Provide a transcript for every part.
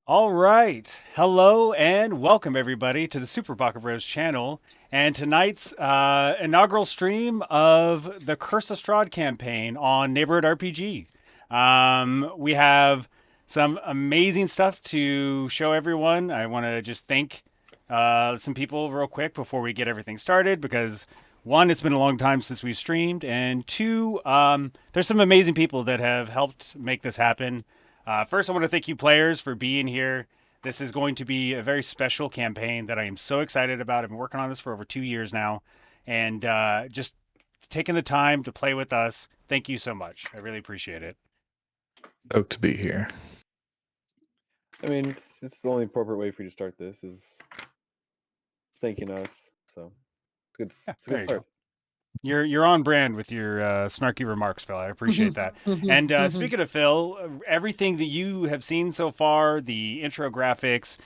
All right. Hello and welcome everybody to the Super Baka Bros channel and tonight's inaugural stream of the Curse of Strahd campaign on Neighborhood RPG. We have some amazing stuff to show everyone. I want to just thank some people real quick before we get everything started because one, it's been a long time since we've streamed, and two, there's some amazing people that have helped make this happen. First, I want to thank you players for being here. This is going to be a very special campaign that I am so excited about. I've been working on this for over 2 years now, and just taking the time to play with us. Thank you so much. I really appreciate it. Stoked to be here. I mean, it's the only appropriate way for you to start this is thanking us. So it's good. It's a There good you start. go. You're on brand with your snarky remarks, Phil. I appreciate that. And speaking of Phil, everything that you have seen so far, the intro graphics,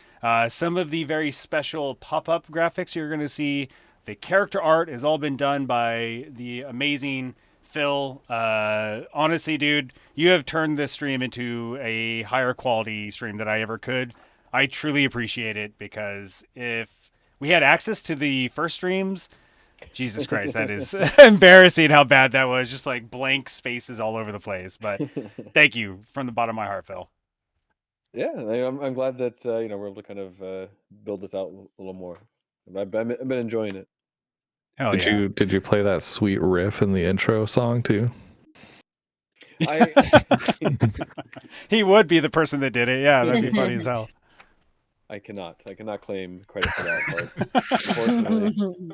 some of the very special pop-up graphics you're going to see, the character art has all been done by the amazing Phil. Honestly, dude, you have turned this stream into a higher quality stream than I ever could. I truly appreciate it because if we had access to the first streams, Jesus Christ, that is embarrassing how bad that was. Just like blank spaces all over the place. But thank you from the bottom of my heart, Phil. Yeah, I'm glad that we're able to kind of build this out a little more. I've been enjoying it. Hell Did yeah. you play that sweet riff in the intro song too? I He would be the person that did it. Yeah, that'd be funny as hell. I cannot claim credit for that part. Unfortunately.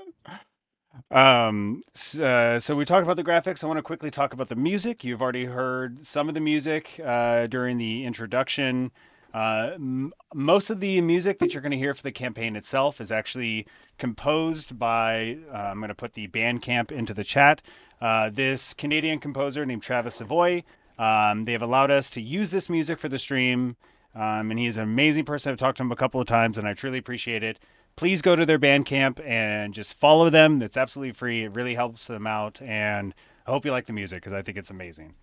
So we talked about the graphics. I want to quickly talk about the music. You've already heard some of the music during the introduction. Most of the music that you're going to hear for the campaign itself is actually composed by, I'm going to put the Bandcamp into the chat. This Canadian composer named Travis Savoy. They have allowed us to use this music for the stream. And he's an amazing person. I've talked to him a couple of times, and I truly appreciate it. Please go to their Bandcamp and just follow them. It's absolutely free. It really helps them out, and I hope you like the music because I think it's amazing.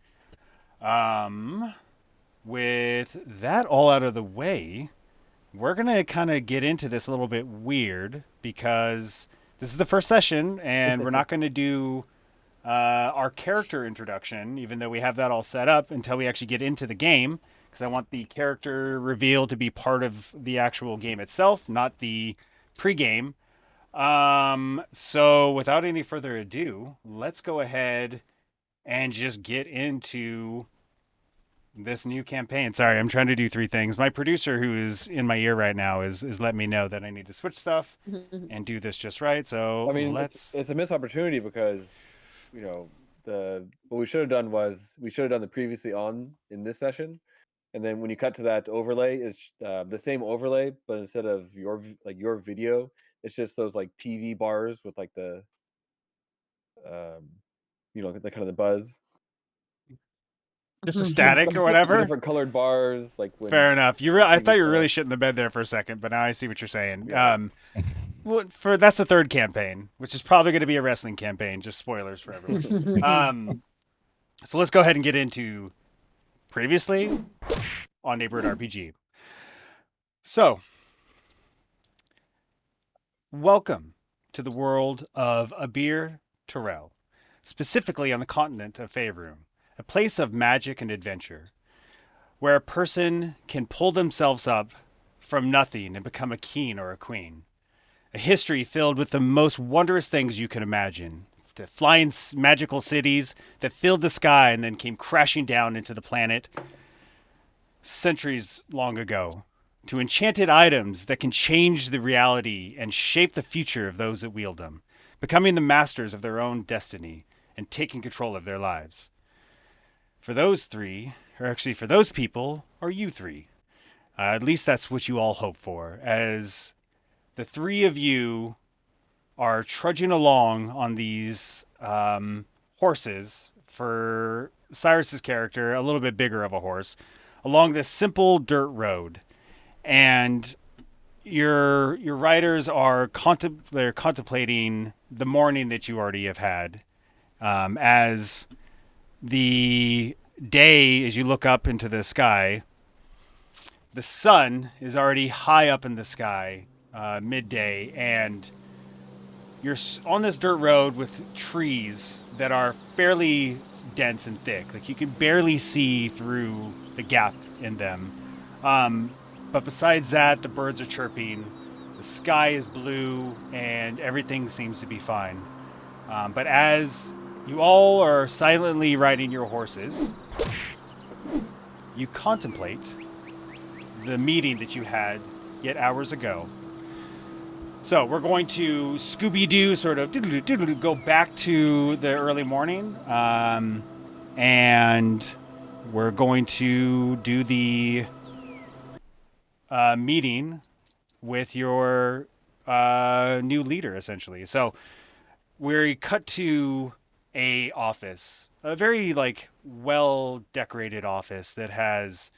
With that all out of the way, we're gonna kind of get into this a little bit weird because this is the first session, and we're not going to do our character introduction, even though we have that all set up, until we actually get into the game. Because I want the character reveal to be part of the actual game itself, not the pregame. So without any further ado, let's go ahead and just get into this new campaign. Sorry, I'm trying to do three things. My producer, who is in my ear right now, is letting me know that I need to switch stuff and do this just right. So I mean, let's. it's a missed opportunity because what we should have done was we should have done the previously on in this session. And then when you cut to that overlay, it's the same overlay, but instead of your video, it's just those like TV bars with like the um, the kind of the buzz, Just a static or whatever. different colored bars, like when Fair enough. I TV thought you were really stuff. shitting the bed there for a second, but now I see what you're saying. Yeah. That's the third campaign, which is probably going to be a wrestling campaign. Just spoilers for everyone. So let's go ahead and get into previously on Neighborhood RPG. So, welcome to the world of Abir Terrell, specifically on the continent of Faerun, a place of magic and adventure, where a person can pull themselves up from nothing and become a king or a queen. A history filled with the most wondrous things you can imagine. To flying magical cities that filled the sky and then came crashing down into the planet centuries long ago. To enchanted items that can change the reality and shape the future of those that wield them, becoming the masters of their own destiny and taking control of their lives. For those people, are you three. At least that's what you all hope for, as the three of you are trudging along on these horses, for Cyrus's character, a little bit bigger of a horse, along this simple dirt road. And your riders are they're contemplating the morning that you already have had, as the day, as you look up into the sky, the sun is already high up in the sky, midday, and you're on this dirt road with trees that are fairly dense and thick. Like you can barely see through the gap in them. Um, but besides that, the birds are chirping, the sky is blue, and everything seems to be fine. But as you all are silently riding your horses, you contemplate the meeting that you had yet hours ago. So we're going to Scooby-Doo, sort of go back to the early morning, and we're going to do the meeting with your new leader, essentially. So we cut to a office, a very like well decorated office that has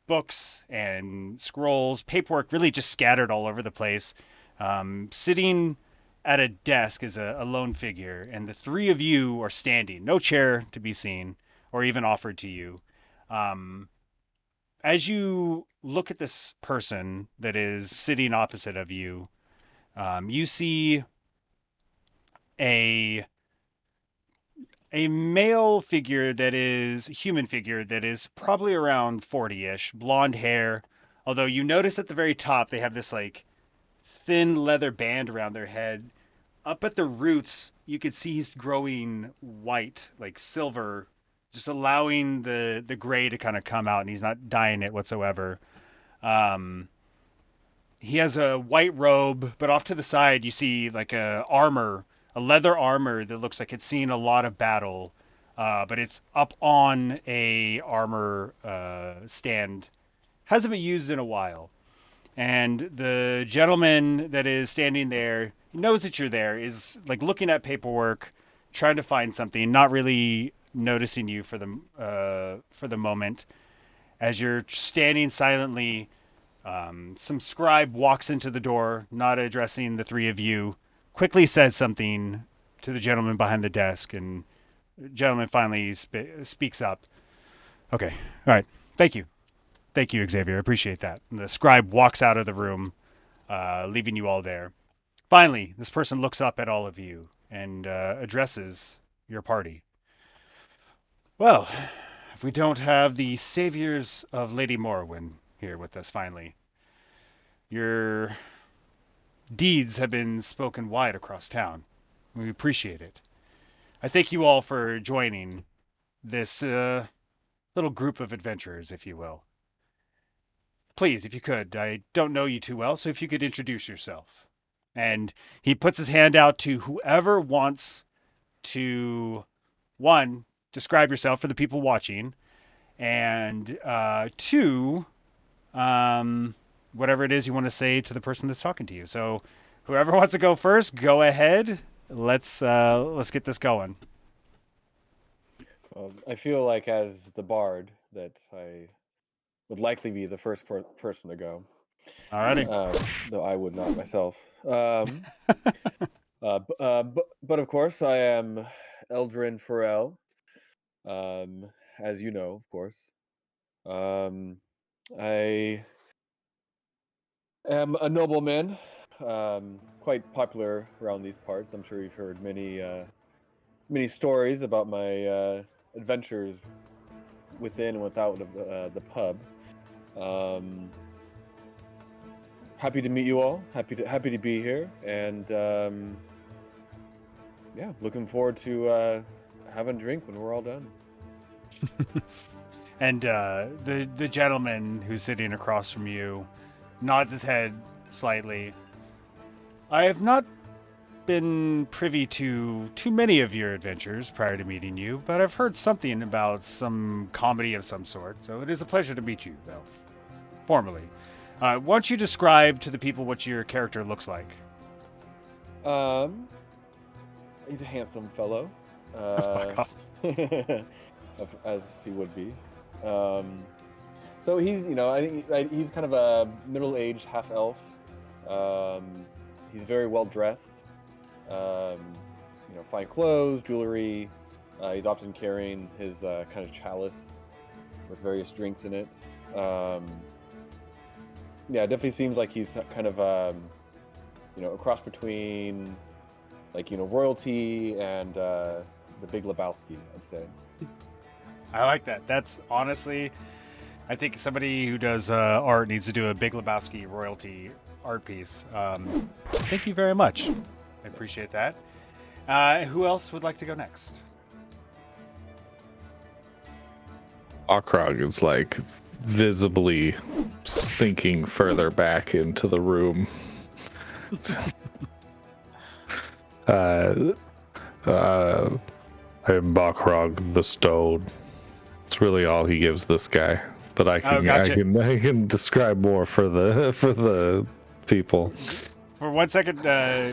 books and scrolls, paperwork really just scattered all over the place. Sitting at a desk is a lone figure, and the three of you are standing, no chair to be seen or even offered to you. As you look at this person that is sitting opposite of you, you see a male figure that is human figure that is probably around 40-ish, blonde hair. Although you notice at the very top they have this like thin leather band around their head. Up at the roots, you could see he's growing white, like silver, just allowing the gray to kind of come out, and he's not dyeing it whatsoever. Um, he has a white robe, but off to the side you see like a leather armor that looks like it's seen a lot of battle, but it's up on a armor stand. Hasn't been used in a while. And the gentleman that is standing there, he knows that you're there, is like looking at paperwork, trying to find something, not really noticing you for the moment. As you're standing silently, some scribe walks into the door, not addressing the three of you, quickly says something to the gentleman behind the desk, and the gentleman finally speaks up. Okay, all right, thank you. Thank you, Xavier. I appreciate that. And the scribe walks out of the room, leaving you all there. Finally, this person looks up at all of you and addresses your party. Well, if we don't have the saviors of Lady Morrowind here with us finally, your deeds have been spoken wide across town. We appreciate it. I thank you all for joining this little group of adventurers, if you will. Please, if you could, I don't know you too well, so if you could introduce yourself. And he puts his hand out to whoever wants to, one, describe yourself for the people watching, and two, whatever it is you want to say to the person that's talking to you. So whoever wants to go first, go ahead. Let's get this going. I feel like as the bard that I would likely be the first person to go, Alrighty. though I would not myself. But of course, I am Eldrin Farrell, as you know, of course. Um, I am a nobleman, quite popular around these parts. I'm sure you've heard many stories about my adventures within and without of the pub. Happy to meet you all. Happy to be here, and yeah, looking forward to having a drink when we're all done. And the gentleman who's sitting across from you nods his head slightly. I have not been privy to too many of your adventures prior to meeting you, but I've heard something about some comedy of some sort, so it is a pleasure to meet you, Elf. Formally. Why don't you describe to the people what your character looks like? He's a handsome fellow, Fuck off. as he would be. So he's, I think he's kind of a middle-aged half-elf. He's very well dressed. Fine clothes, jewelry. He's often carrying his kind of chalice with various drinks in it. Yeah, it definitely seems like he's kind of a cross between royalty and the Big Lebowski, I'd say. I like that. That's honestly, I think somebody who does art needs to do a Big Lebowski royalty art piece. Thank you very much. I appreciate that. Who else would like to go next? Akrog is like visibly sinking further back into the room. I am Bakrog the Stone. It's really all he gives this guy, but I can describe more for the people. For 1 second,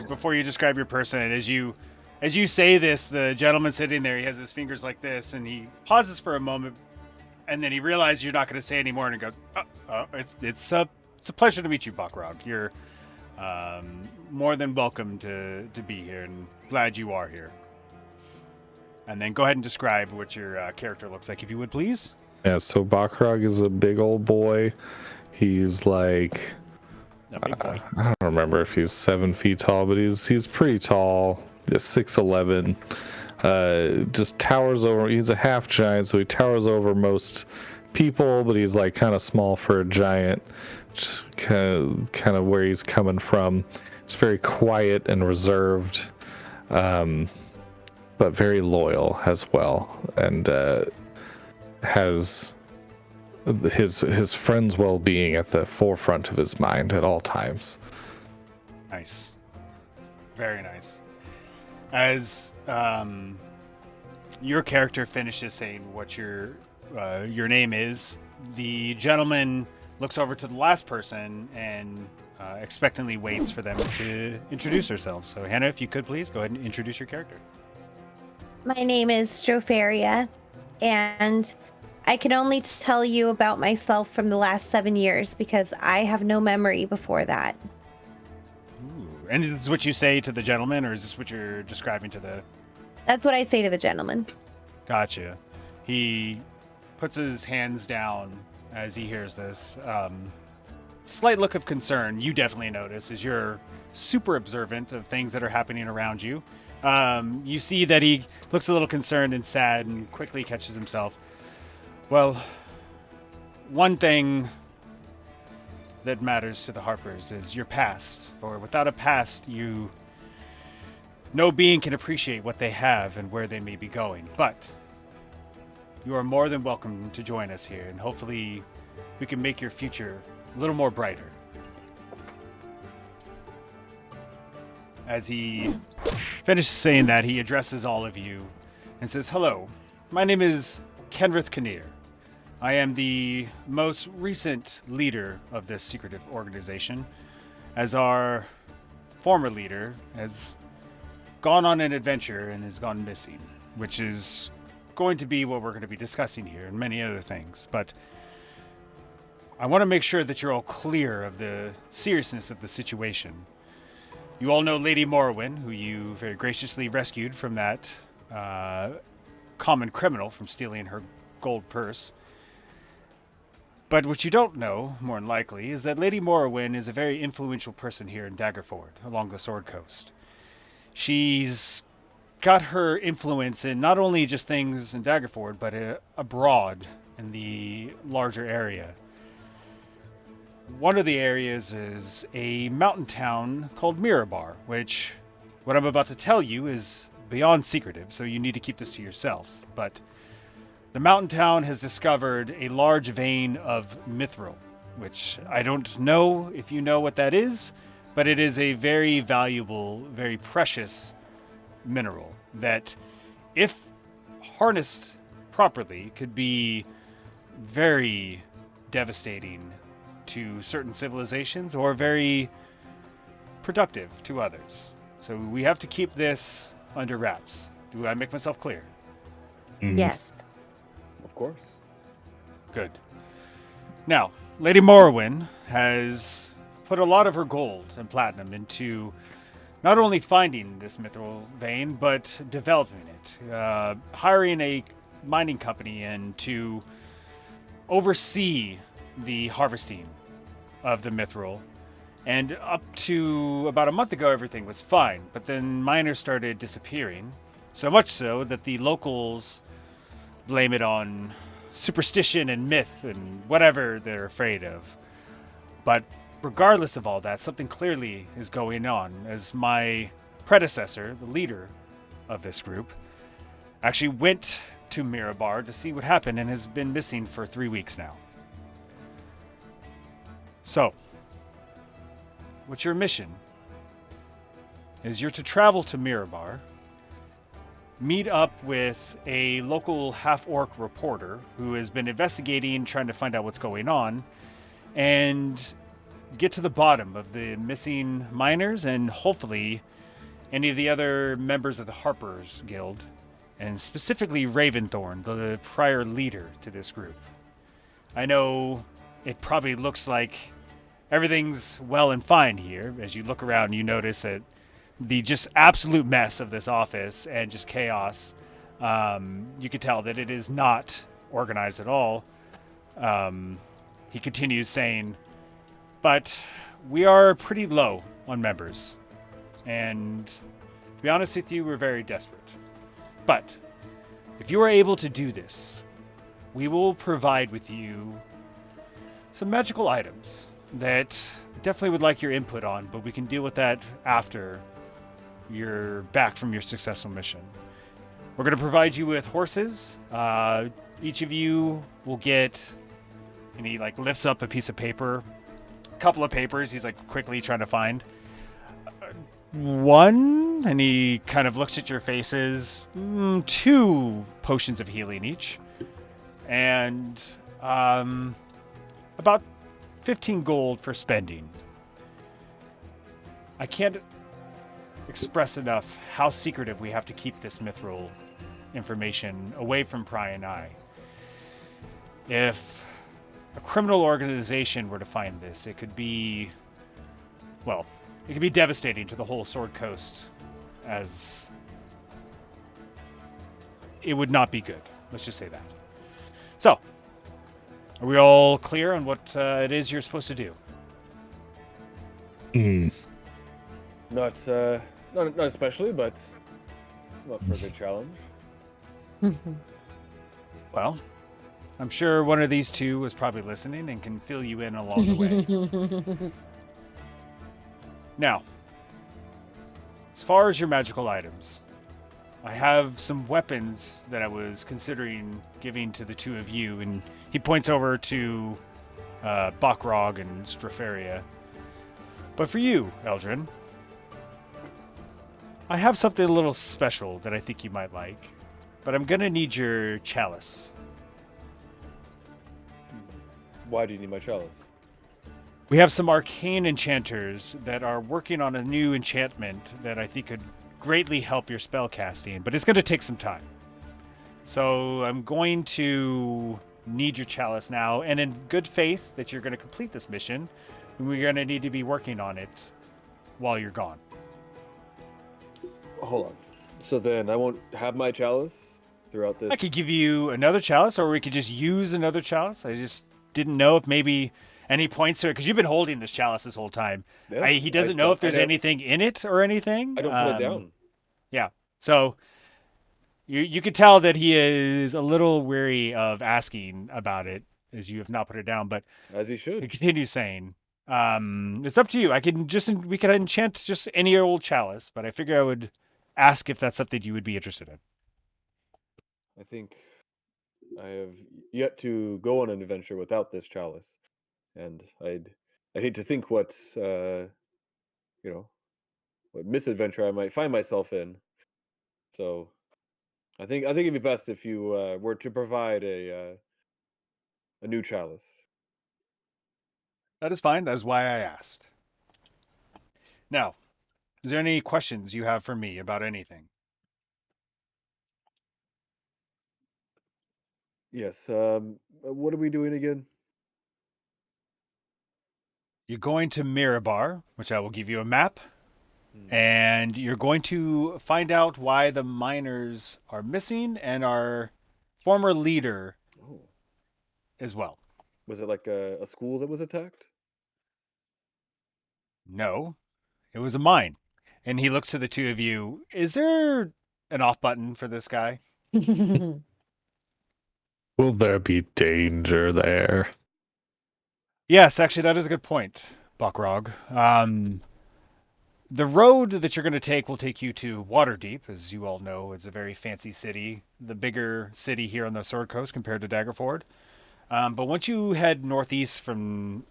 before you describe your person, as you say this, the gentleman sitting there, he has his fingers like this, and he pauses for a moment, and then he realizes you're not going to say anymore, and he goes, "It's a pleasure to meet you, Bakrog. You're more than welcome to be here, and glad you are here." And then go ahead and describe what your character looks like, if you would, please. Yeah, so Bakrog is a big old boy. He's like, A big boy. I don't remember if he's 7 feet tall, but he's pretty tall. He's 6'11". Just towers over. He's a half giant, so he towers over most people, but he's like kind of small for a giant. Just kind of where he's coming from. It's very quiet and reserved, but very loyal as well, and has his friends' well-being at the forefront of his mind at all times. Nice. Very nice. As your character finishes saying what your name is, the gentleman looks over to the last person and expectantly waits for them to introduce themselves. So, Hannah, if you could please go ahead and introduce your character. My name is Stropharia, and I can only tell you about myself from the last 7 years because I have no memory before that. Ooh. And is this what you say to the gentleman, or is this what you're describing to the... That's what I say to the gentleman. Gotcha. He puts his hands down as he hears this. Slight look of concern you definitely notice as you're super observant of things that are happening around you. You see that he looks a little concerned and sad and quickly catches himself. Well, one thing that matters to the Harpers is your past. For without a past, no being can appreciate what they have and where they may be going. But you are more than welcome to join us here, and hopefully we can make your future a little more brighter. As he finishes saying that, he addresses all of you and says, "Hello, my name is Kenrith Kinnear. I am the most recent leader of this secretive organization, as our former leader has gone on an adventure and has gone missing, which is going to be what we're going to be discussing here and many other things. But I want to make sure that you're all clear of the seriousness of the situation. You all know Lady Morrowind, who you very graciously rescued from that common criminal from stealing her gold purse. But what you don't know, more than likely, is that Lady Morrowind is a very influential person here in Daggerford, along the Sword Coast. She's got her influence in not only just things in Daggerford, but abroad in the larger area. One of the areas is a mountain town called Mirabar, which what I'm about to tell you is beyond secretive, so you need to keep this to yourselves. But the mountain town has discovered a large vein of mithril, which I don't know if you know what that is, but it is a very valuable, very precious mineral that, if harnessed properly, could be very devastating to certain civilizations or very productive to others. So we have to keep this under wraps. Do I make myself clear? Mhm. Yes. Of course. Good. Now, Lady Morrowind has put a lot of her gold and platinum into not only finding this mithril vein, but developing it, hiring a mining company in to oversee the harvesting of the mithril. And up to about a month ago, everything was fine. But then miners started disappearing. So much so that the locals blame it on superstition and myth and whatever they're afraid of. But regardless of all that, something clearly is going on, as my predecessor, the leader of this group, actually went to Mirabar to see what happened and has been missing for 3 weeks now. So, what's your mission? Is you're to travel to Mirabar, meet up with a local half-orc reporter who has been investigating, trying to find out what's going on, and get to the bottom of the missing miners and hopefully any of the other members of the Harpers Guild, and specifically Raventhorn, the prior leader to this group. I know it probably looks like everything's well and fine here. As you look around, you notice that the just absolute mess of this office and just chaos. You can tell that it is not organized at all. He continues saying, but we are pretty low on members. And to be honest with you, we're very desperate. But if you are able to do this, we will provide with you some magical items that definitely would like your input on, but we can deal with that after you're back from your successful mission. We're going to provide you with horses. Each of you will get, and he lifts up a piece of paper, a couple of papers he's quickly trying to find. One, and he kind of looks at your faces, 2 potions of healing each, and about 15 gold for spending. I can't express enough how secretive we have to keep this mithril information away from Pry and I. If a criminal organization were to find this, it could be, well, it could be devastating to the whole Sword Coast, as it would not be good. Let's just say that. So, are we all clear on what it is you're supposed to do? Not especially, but not for a good challenge. Well, I'm sure one of these two was probably listening and can fill you in along the way. Now, as far as your magical items, I have some weapons that I was considering giving to the two of you, and he points over to Bakrog and Strafaria. But for you, Eldrin, I have something a little special that I think you might like, but I'm gonna need your chalice. Why do you need my chalice? We have some arcane enchanters that are working on a new enchantment that I think could greatly help your spell casting, but it's going to take some time. So I'm going to need your chalice now, and in good faith that you're going to complete this mission, we're going to need to be working on it while you're gone. Hold on. So then I won't have my chalice throughout this? I could give you another chalice, or we could just use another chalice. I just didn't know if maybe... And he points to it, because you've been holding this chalice this whole time. Yeah, He doesn't know if there's anything in it or anything. I don't put it down. Yeah. So you could tell that he is a little weary of asking about it, as you have not put it down. But As he should. he continues saying, it's up to you. We could enchant just any old chalice, but I figure I would ask if that's something you would be interested in. I think I have yet to go on an adventure without this chalice. And I hate to think what what misadventure I might find myself in. So I think it'd be best if you were to provide a new chalice. That is fine. That is why I asked. Now, is there any questions you have for me about anything? Yes. What are we doing again? You're going to Mirabar, which I will give you a map, and you're going to find out why the miners are missing, and our former leader Oh. as well. Was it like a school that was attacked? No, it was a mine. And he looks to the two of you. Is there an off button for this guy? Will there be danger there? Yes, actually, that is a good point, Buckrog. The road that you're going to take will take you to Waterdeep. As you all know, it's a very fancy city, the bigger city here on the Sword Coast compared to Daggerford. But once you head northeast from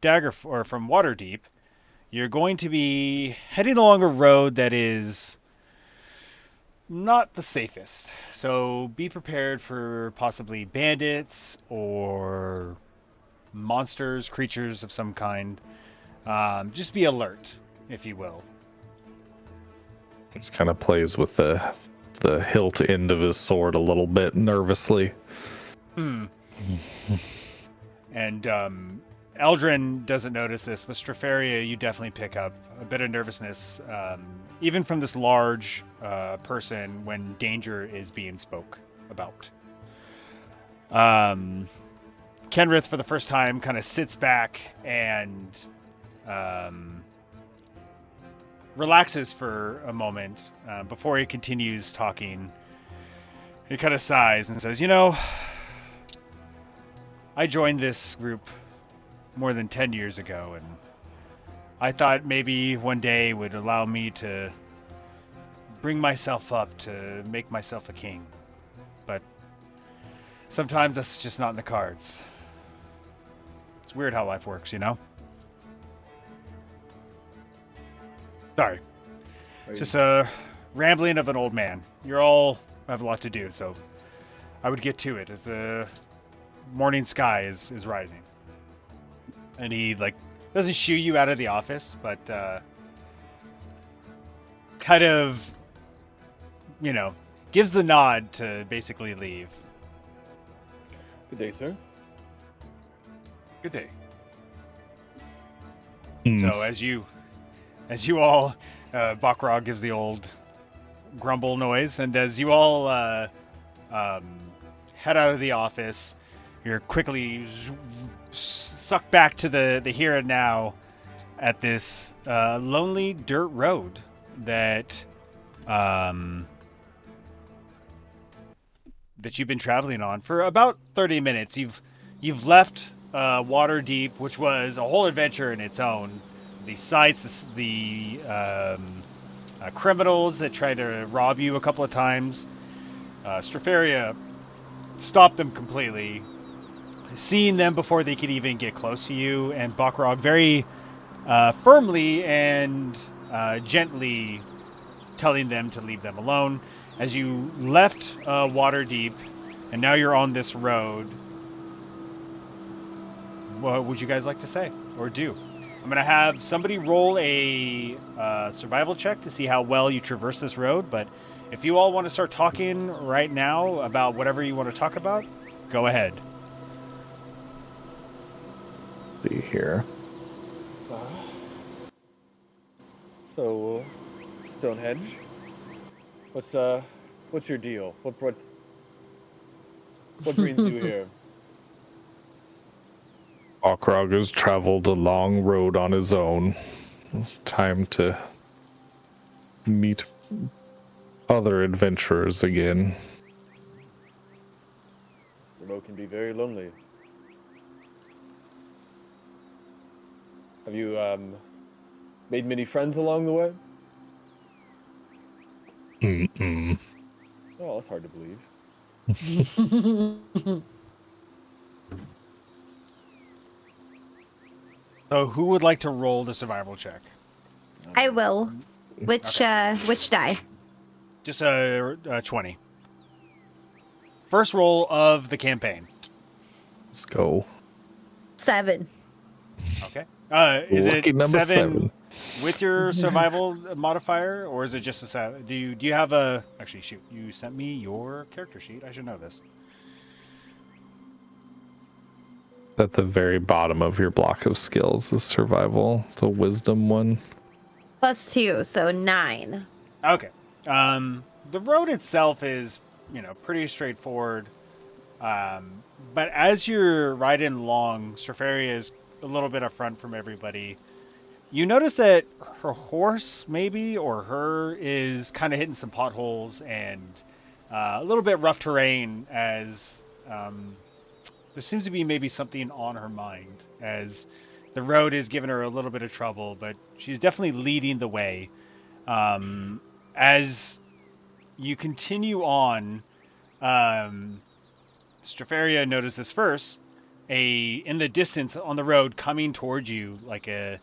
from Waterdeep, you're going to be heading along a road that is not the safest. So be prepared for possibly bandits or monsters, creatures of some kind. Just be alert, if you will. Just kind of plays with the hilt end of his sword a little bit nervously. And Eldrin doesn't notice this, but Strafaria, you definitely pick up a bit of nervousness, even from this large person when danger is being spoke about. Kenrith, for the first time, kind of sits back and relaxes for a moment before he continues talking. He kind of sighs and says, I joined this group more than 10 years ago, and I thought maybe one day would allow me to bring myself up to make myself a king. But sometimes that's just not in the cards. It's weird how life works, Sorry. Just a rambling of an old man. You all have a lot to do, so I would get to it as the morning sky is rising. And he doesn't shoo you out of the office, but kind of gives the nod to basically leave. Good day, sir. Good day. So as you all, Bakrog gives the old grumble noise, and as you all head out of the office, you're quickly sucked back to the here and now at this lonely dirt road that you've been traveling on for about 30 minutes. You've left Waterdeep, which was a whole adventure in its own. The sights, the criminals that tried to rob you a couple of times. Strafaria stopped them completely, seeing them before they could even get close to you, and Bakrog very firmly and gently telling them to leave them alone. As you left Waterdeep, and now you're on this road, what would you guys like to say or do? I'm going to have somebody roll a survival check to see how well you traverse this road, but if you all want to start talking right now about whatever you want to talk about, go ahead. See here. So, Stonehenge, what's your deal? What brings you here? Bakrog has traveled a long road on his own. It's time to meet other adventurers again. The road can be very lonely. Have you made many friends along the way? Mm-mm. Oh, that's hard to believe. So who would like to roll the survival check? I will. Which die? Just a 20. First roll of the campaign. Let's go. 7. Okay. Is Lucky it number 7 with your survival modifier, or is it just a 7? Do you have a? Actually, shoot! You sent me your character sheet. I should know this. At the very bottom of your block of skills is survival. It's a wisdom one. +2, so 9. Okay. The road itself is, pretty straightforward. But as you're riding along, Strafaria is a little bit up front from everybody. You notice that her horse, maybe, or her, is kind of hitting some potholes and a little bit rough terrain as there seems to be maybe something on her mind as the road is giving her a little bit of trouble, but she's definitely leading the way. As you continue on, Strafaria notices first in the distance on the road coming towards you like a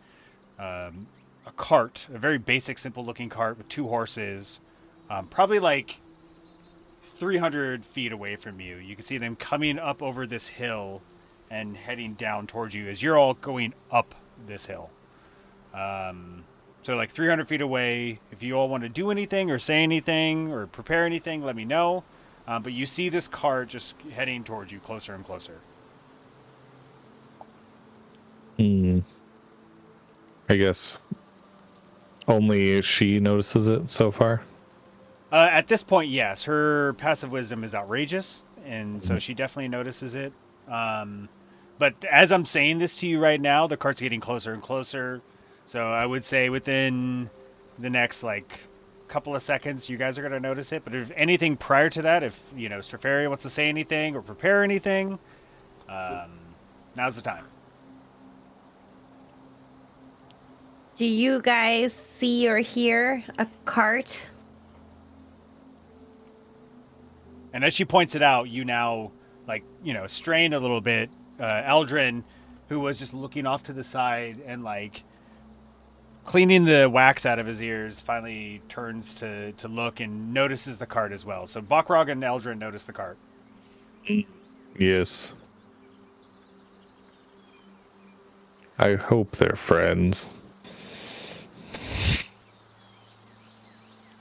cart, a very basic, simple looking cart with two horses, probably like 300 feet away from you. You can see them coming up over this hill and heading down towards you as you're all going up this hill. So, like 300 feet away, if you all want to do anything or say anything or prepare anything, let me know. But you see this cart just heading towards you closer and closer. I guess only she notices it so far. At this point, yes, her passive wisdom is outrageous, and so she definitely notices it. But as I'm saying this to you right now, the cart's getting closer and closer. So I would say within the next like couple of seconds, you guys are going to notice it. But if anything prior to that, if Strafaria wants to say anything or prepare anything, now's the time. Do you guys see or hear a cart? And as she points it out, you now, strain a little bit. Eldrin, who was just looking off to the side and, cleaning the wax out of his ears, finally turns to look and notices the cart as well. So Bakrog and Eldrin notice the cart. Yes. I hope they're friends.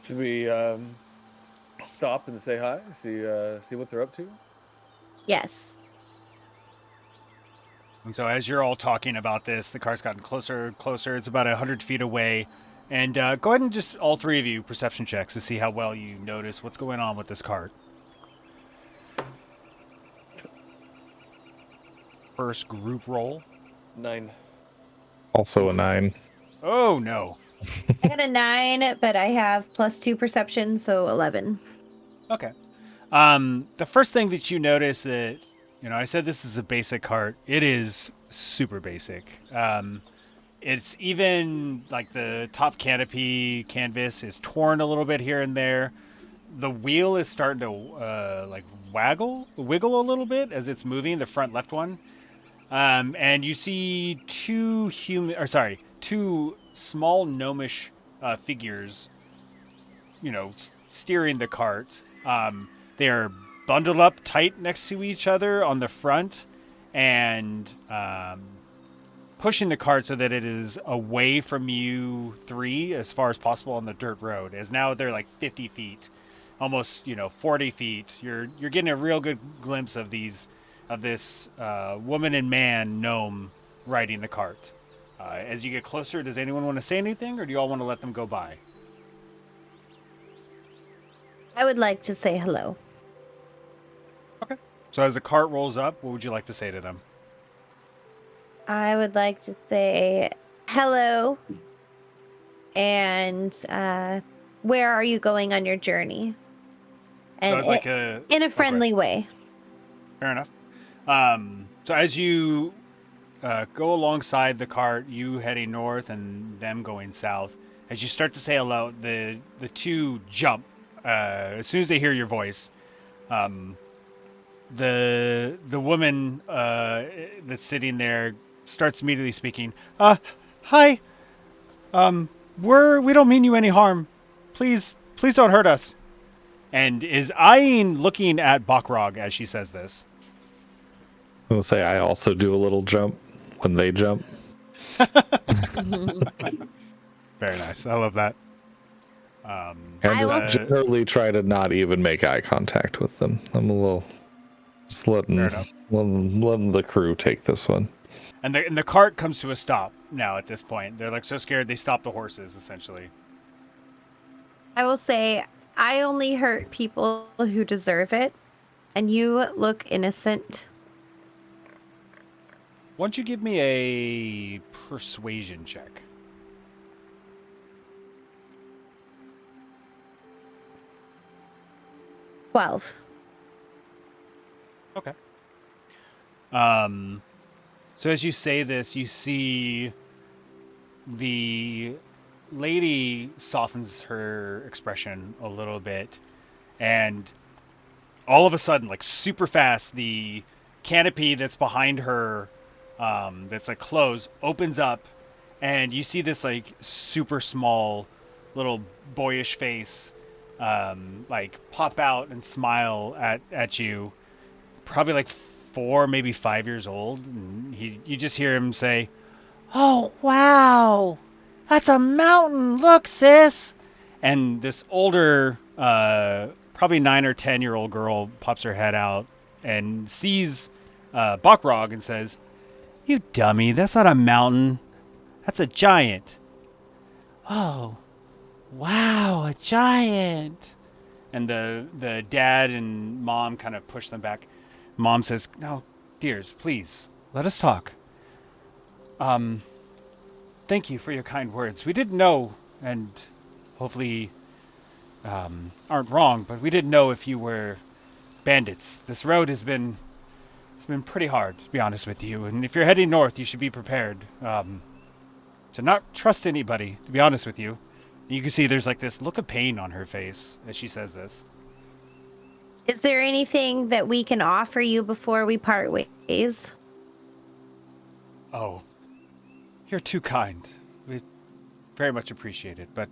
Should we stop and say hi? See what they're up to? Yes. And so as you're all talking about this, the car's gotten closer and closer. It's about 100 feet away. And go ahead and just all three of you perception checks to see how well you notice what's going on with this cart. First group roll. 9. Also a 9. Oh, no. I got a 9, but I have +2 perception, so 11. Okay. The first thing that you notice that, I said this is a basic cart. It is super basic. It's even like the top canopy canvas is torn a little bit here and there. The wheel is starting to wiggle a little bit as it's moving, the front left one. And you see two small gnomish figures, steering the cart. They are bundled up tight next to each other on the front and pushing the cart so that it is away from you three as far as possible on the dirt road. As now they're like 50 feet, almost 40 feet. You're getting a real good glimpse of this woman and man gnome riding the cart. As you get closer, does anyone want to say anything, or do you all want to let them go by? I would like to say hello. Okay. So as the cart rolls up, what would you like to say to them? I would like to say hello. And where are you going on your journey? And So in a friendly way. Fair enough. So as you go alongside the cart, you heading north and them going south, as you start to say hello, the two jump as soon as they hear your voice. The woman that's sitting there starts immediately speaking. Hi. We don't mean you any harm. Please don't hurt us. And is looking at Bakrog as she says this. I will say I also do a little jump when they jump. Very nice. I love that. And just generally try to not even make eye contact with them. I'm a little just letting the crew take this one. And the cart comes to a stop now at this point. They're like so scared they stop the horses essentially. I will say I only hurt people who deserve it. And you look innocent. Why don't you give me a persuasion check? "12." Okay. So as you say this, you see the lady softens her expression a little bit, and all of a sudden, like super fast, the canopy that's behind her, that's like closed, opens up, and you see this like super small, little boyish face, like pop out and smile at you. Probably like 4, maybe 5 years old, and you just hear him say, "Oh wow, that's a mountain! Look, sis!" And this older, probably 9 or 10 year old girl pops her head out and sees Buckrog and says, "You dummy! That's not a mountain. That's a giant." "Oh, wow, a giant!" And the dad and mom kind of push them back. Mom says, "No, dears, please let us talk. Thank you for your kind words. We didn't know, and hopefully aren't wrong, but we didn't know if you were bandits. This road it's been pretty hard, to be honest with you. And if you're heading north, you should be prepared to not trust anybody, to be honest with you." And you can see there's like this look of pain on her face as she says this. "Is there anything that we can offer you before we part ways?" "Oh, you're too kind. We very much appreciate it, but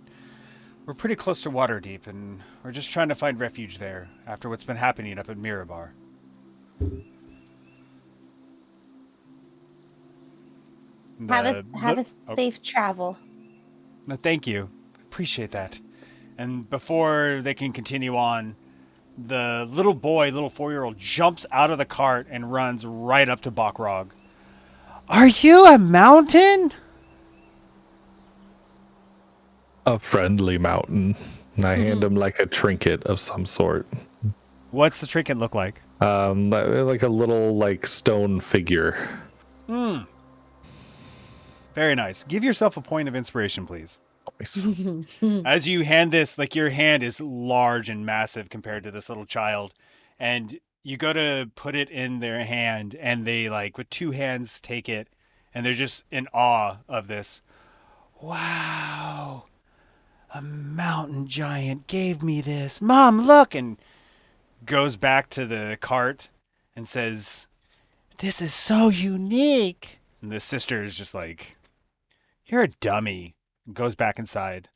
we're pretty close to Waterdeep, and we're just trying to find refuge there after what's been happening up at Mirabar." Have a Oh, safe travel. no, thank you. Appreciate that. And before they can continue on, the little boy, little 4-year-old, jumps out of the cart and runs right up to Bakrog. "Are you a mountain?" A friendly mountain. And I hand him like a trinket of some sort. What's the trinket look like? Like a little like stone figure. Very nice. Give yourself a point of inspiration, please. Nice. As you hand this, like your hand is large and massive compared to this little child, and you go to put it in their hand, and they like with 2 hands take it, and they're just in awe of this. "Wow, a mountain giant gave me this. Mom, look!" And goes back to the cart and says, "This is so unique." And the sister is just like, "You're a dummy." And goes back inside.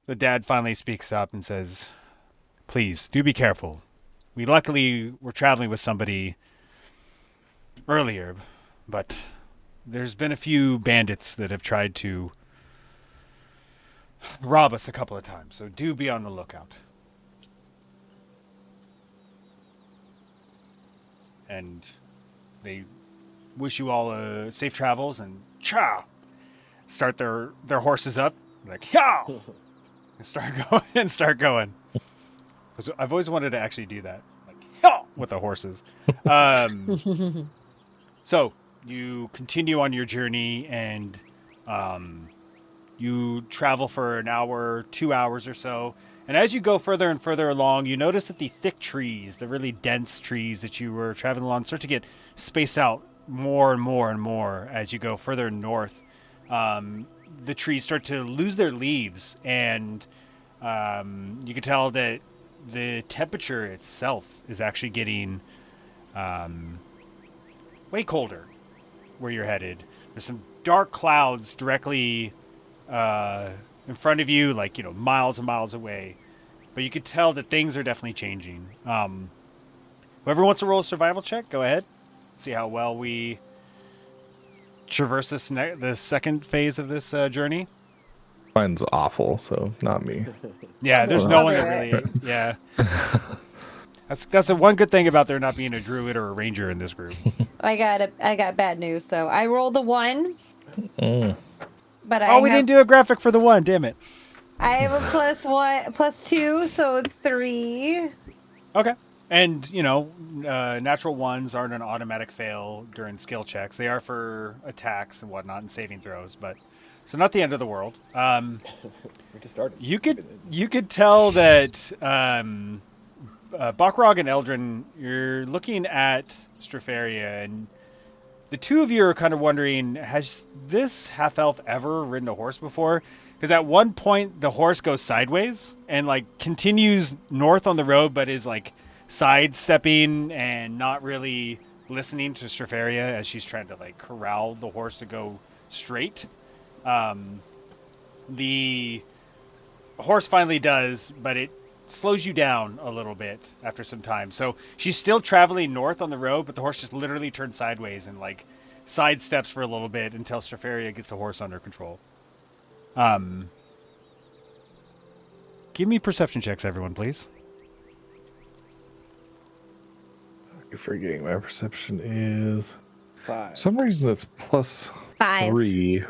The dad finally speaks up and says, "Please, do be careful. We luckily were traveling with somebody earlier, but there's been a few bandits that have tried to rob us a couple of times, so do be on the lookout." And they wish you all safe travels and chow. Start their horses up, like yow, and start going. I've always wanted to actually do that, like yow, with the horses. So you continue on your journey, and you travel for an hour, 2 hours or so. And as you go further and further along, you notice that the thick trees, the really dense trees that you were traveling along, start to get spaced out more and more and more as you go further north. The trees start to lose their leaves, and you can tell that the temperature itself is actually getting way colder where you're headed. There's some dark clouds directly in front of you, like, miles and miles away. But you could tell that things are definitely changing. Whoever wants to roll a survival check, go ahead. See how well we traverse the second phase of this journey. Mine's awful, so not me. Yeah, there's no one that really. Yeah. That's the one good thing about there not being a druid or a ranger in this group. I got bad news though. I rolled a 1. But we didn't do a graphic for the 1, damn it. I have a +2, so it's 3. Okay. And natural ones aren't an automatic fail during skill checks. They are for attacks and whatnot and saving throws, but so not the end of the world. We just started. You Skip could it. you could tell that Bakrog and Eldrin, you're looking at Strafaria, and the two of you are kind of wondering, has this half elf ever ridden a horse before? Because at one point the horse goes sideways and like continues north on the road, but is like sidestepping and not really listening to Strafaria as she's trying to like corral the horse to go straight. The horse finally does, but it slows you down a little bit after some time. So she's still traveling north on the road, but the horse just literally turns sideways and like sidesteps for a little bit until Strafaria gets the horse under control. Give me perception checks, everyone, please. You're forgetting my perception is. 5. For some reason it's plus 5. 3.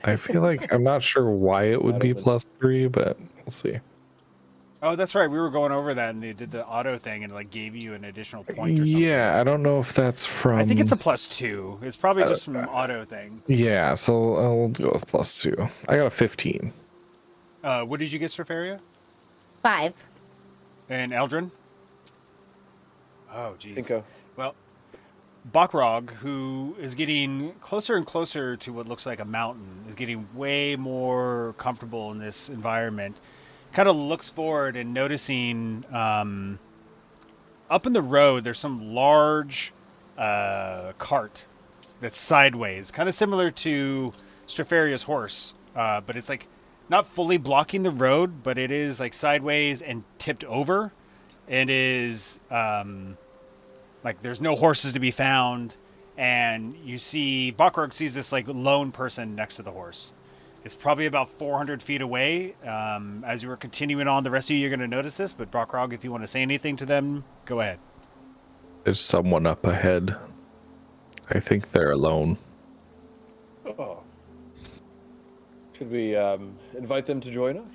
I feel like I'm not sure why it would I be don't know. plus 3, but we'll see. Oh, that's right. We were going over that, and they did the auto thing and like gave you an additional point or something. Yeah, I don't know if that's from. I think it's a +2. It's probably just from auto thing. Yeah, so I'll go with plus 2. I got a 15. What did you get, Strafaria? 5. And Eldrin? Oh, geez. Cinco. Well, Bakrog, who is getting closer and closer to what looks like a mountain, is getting way more comfortable in this environment, kind of looks forward and noticing up in the road there's some large cart that's sideways, kind of similar to Strafaria's horse, but it's like not fully blocking the road, but it is like sideways and tipped over, and is like there's no horses to be found, and you see Bakrog sees this like lone person next to the horse. It's probably about 400 feet away. As you were continuing on, the rest of you are going to notice this, but Bakrog, if you want to say anything to them, go ahead. There's someone up ahead. I think they're alone. Oh. Should we invite them to join us?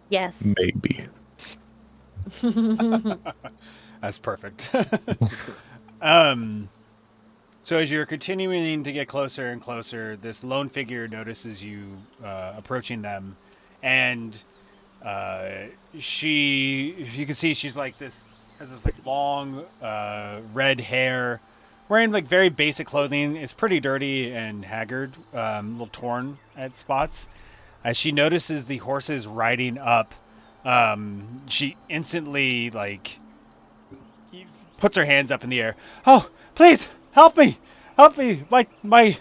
Yes. Maybe. That's perfect. So as you're continuing to get closer and closer, this lone figure notices you approaching them, and she, if you can see, she's like this, has this like long red hair, wearing like very basic clothing. It's pretty dirty and haggard, a little torn at spots. As she notices the horses riding up, she instantly like puts her hands up in the air. Oh, please help me! Help me! My.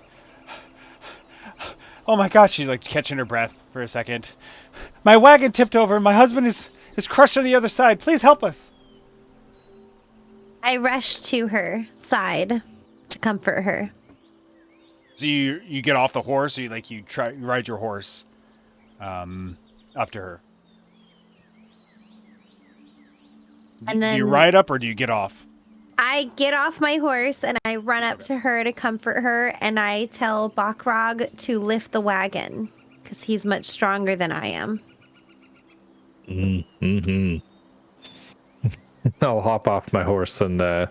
Oh my gosh! She's like catching her breath for a second. My wagon tipped over. My husband is crushed on the other side. Please help us. I rush to her side to comfort her. So you get off the horse. Or you ride your horse, up to her. And then do you ride up or do you get off? I get off my horse and I run up to her to comfort her, and I tell Bakrog to lift the wagon because he's much stronger than I am. Mm-hmm. I'll hop off my horse and I'll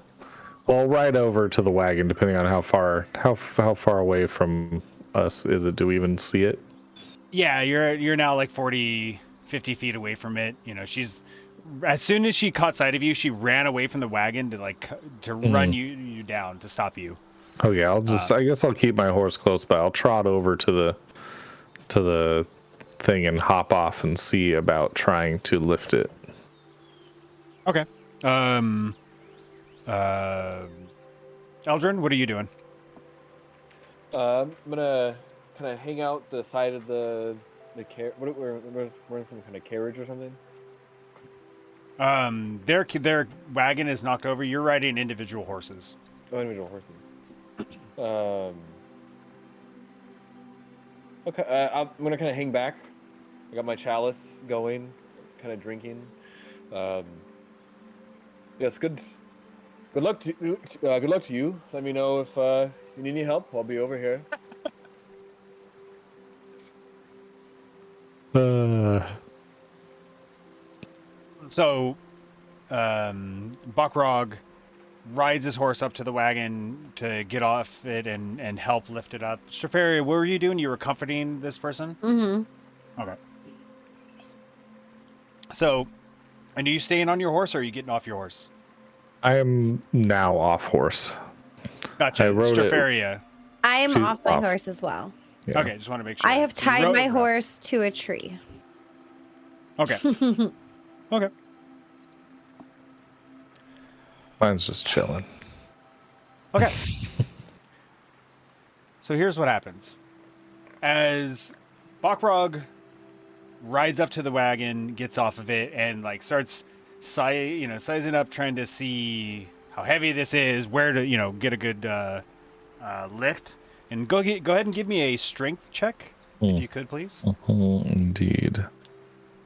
ride over to the wagon, depending on how far away from us is it. Do we even see it? Yeah, you're now like 40, 50 feet away from it. You know, she's as soon as she caught sight of you, she ran away from the wagon to run you down to stop you. Oh yeah, I guess I'll keep my horse close by. I'll trot over to the thing and hop off and see about trying to lift it. Okay. Eldrin, what are you doing? I'm gonna kind of hang out the side of the we're in some kind of carriage or something. Their wagon is knocked over. You're riding individual horses. Oh, individual horses. Okay, I'm gonna kind of hang back. I got my chalice going, kind of drinking. Yes, good luck to good luck to you. Let me know if you need any help. I'll be over here. So, Buckrog rides his horse up to the wagon to get off it and help lift it up. Strafaria, what were you doing? You were comforting this person? Mm-hmm. Okay. So, and are you staying on your horse or are you getting off your horse? I am now off horse. Gotcha. I rode it. Strafaria. I am She's off my off. horse as well. Yeah. Okay, just want to make sure. I have So you tied rode- my horse to a tree. Okay. Okay. Mine's just chilling. Okay. So here's what happens. As Bakrog rides up to the wagon, gets off of it, and like starts sizing up, trying to see how heavy this is, where to, get a good lift. And go ahead and give me a strength check, if you could, please. Indeed.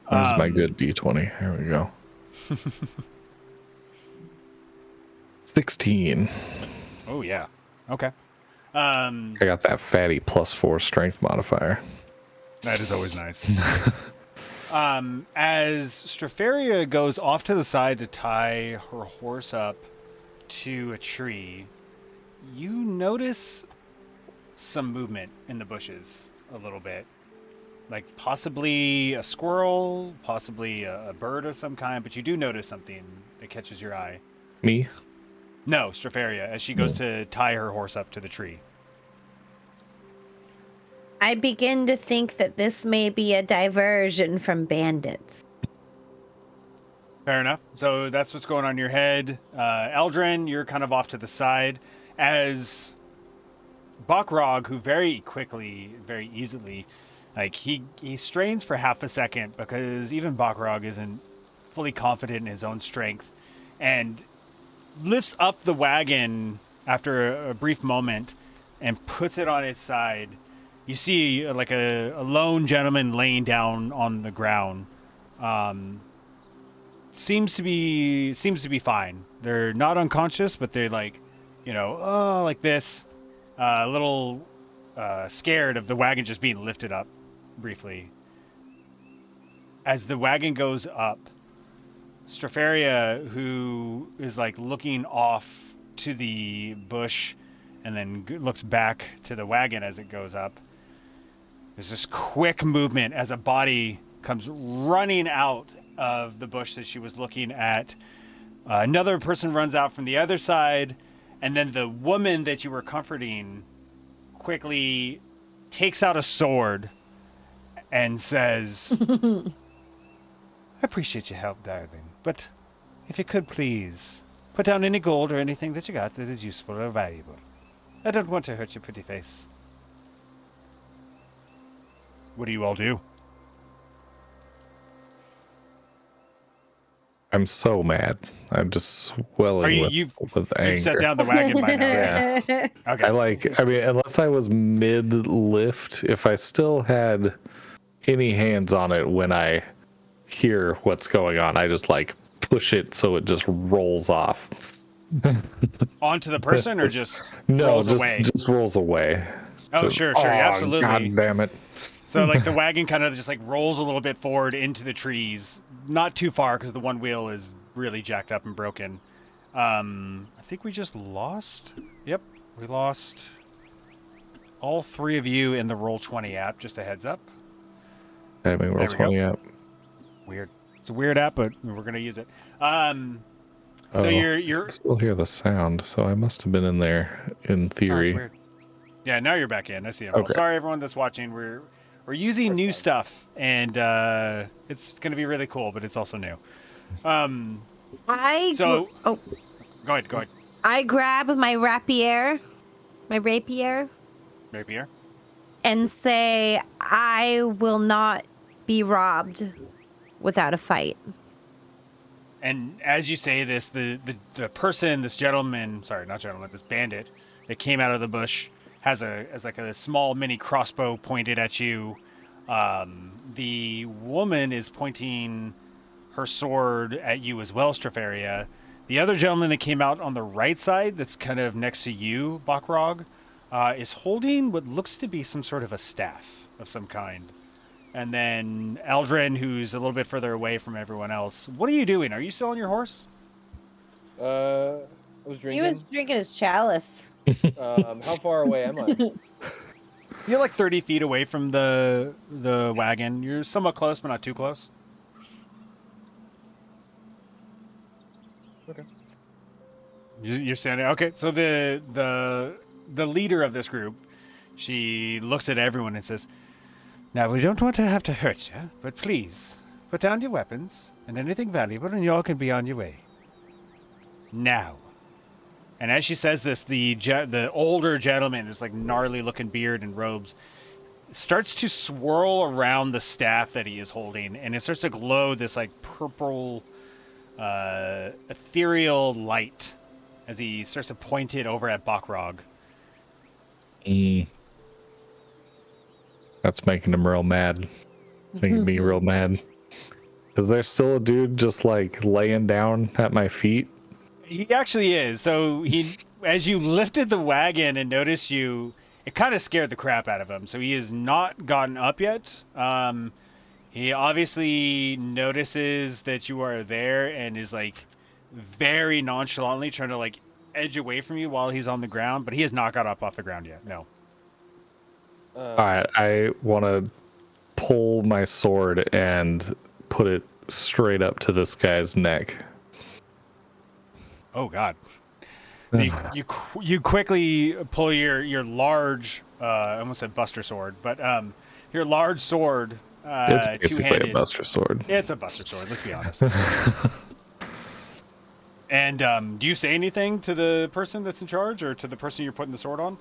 Where's my good D20? Here we go. 16. Oh, yeah. Okay. I got that fatty +4 strength modifier. That is always nice. As Strafaria goes off to the side to tie her horse up to a tree, you notice some movement in the bushes a little bit. Like possibly a squirrel, possibly a bird of some kind, but you do notice something that catches your eye. Me? No, Strafaria, as she goes to tie her horse up to the tree. I begin to think that this may be a diversion from bandits. Fair enough. So that's what's going on in your head. Eldrin, you're kind of off to the side. As Bakrog, who very quickly, very easily, like he strains for half a second because even Bakrog isn't fully confident in his own strength, and lifts up the wagon after a brief moment and puts it on its side. You see like a lone gentleman laying down on the ground. Seems to be fine. They're not unconscious, but they're like, like this, a little scared of the wagon just being lifted up briefly. As the wagon goes up, Strafaria, who is like looking off to the bush and then looks back to the wagon as it goes up, there's this quick movement as a body comes running out of the bush that she was looking at. Another person runs out from the other side, and then the woman that you were comforting quickly takes out a sword and says, I appreciate your help, darling, but if you could please put down any gold or anything that you got that is useful or valuable. I don't want to hurt your pretty face. What do you all do? I'm so mad. I'm just swelling You've with anger. set down the wagon by now. Yeah. Okay. I mean, unless I was mid-lift, if I still had any hands on it when I hear what's going on, I just like push it so it just rolls off. Onto the person or just No, rolls away? just rolls away. Oh, Just, sure, "Oh, absolutely. God damn it. So like the wagon kind of just like rolls a little bit forward into the trees, not too far because the one wheel is really jacked up and broken. I think we just lost. Yep, we lost all three of you in the Roll20 app. Just a heads up. I mean, roll There we 20 go. up. Weird. It's a weird app, but we're gonna use it. So Oh, you're I still hear the sound, so I must have been in there in Oh, that's theory. weird. Yeah, now you're back in. I see. Okay. Well, sorry, everyone that's watching. We're using new stuff, and it's going to be really cool, but it's also new. So oh, go ahead. I grab my rapier, Rapier. and say, I will not be robbed without a fight. And as you say this, the person, this gentleman, sorry, not gentleman, this bandit that came out of the bush has like a small mini crossbow pointed at you. The woman is pointing her sword at you as well, Strafaria. The other gentleman that came out on the right side, that's kind of next to you, Bakrog, is holding what looks to be some sort of a staff of some kind. And then Eldrin, who's a little bit further away from everyone else. What are you doing? Are you still on your horse? I was He drinking. was drinking his chalice. How far away am I? You're like 30 feet away from the wagon. You're somewhat close, but not too close. Okay. You're standing. Okay, so the leader of this group, she looks at everyone and says, "Now we don't want to have to hurt you, but please put down your weapons and anything valuable, and y'all can be on your way. Now." And as she says this, the older gentleman, this like gnarly looking beard and robes, starts to swirl around the staff that he is holding, and it starts to glow this like purple, ethereal light as he starts to point it over at Bakrog. That's making him real mad. Making me real mad. Is there still a dude just like laying down at my feet? He actually is. So as you lifted the wagon and noticed you, it kind of scared the crap out of him. So he has not gotten up yet. He obviously notices that you are there and is like very nonchalantly trying to like edge away from you while he's on the ground, but he has not got up off the ground yet. No. All right, I want to pull my sword and put it straight up to this guy's neck. Oh God. So you quickly pull your large, I almost said Buster sword, but your large sword. It's basically two-handed. a Buster sword. It's a Buster sword. Let's be honest. And do you say anything to the person that's in charge, or to the person you're putting the sword on?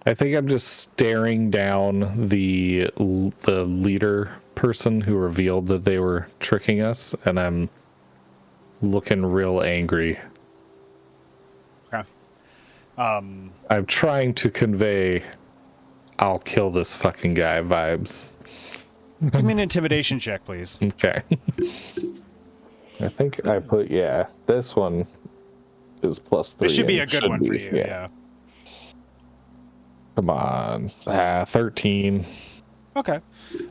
I think I'm just staring down the leader person who revealed that they were tricking us, and I'm looking real angry. Okay. I'm trying to convey "I'll kill this fucking guy" vibes. Give me an intimidation check, please. Okay. I think I put, yeah, this one is +3. This should be a and good should one be, for you. Yeah. Come on. 13. Okay.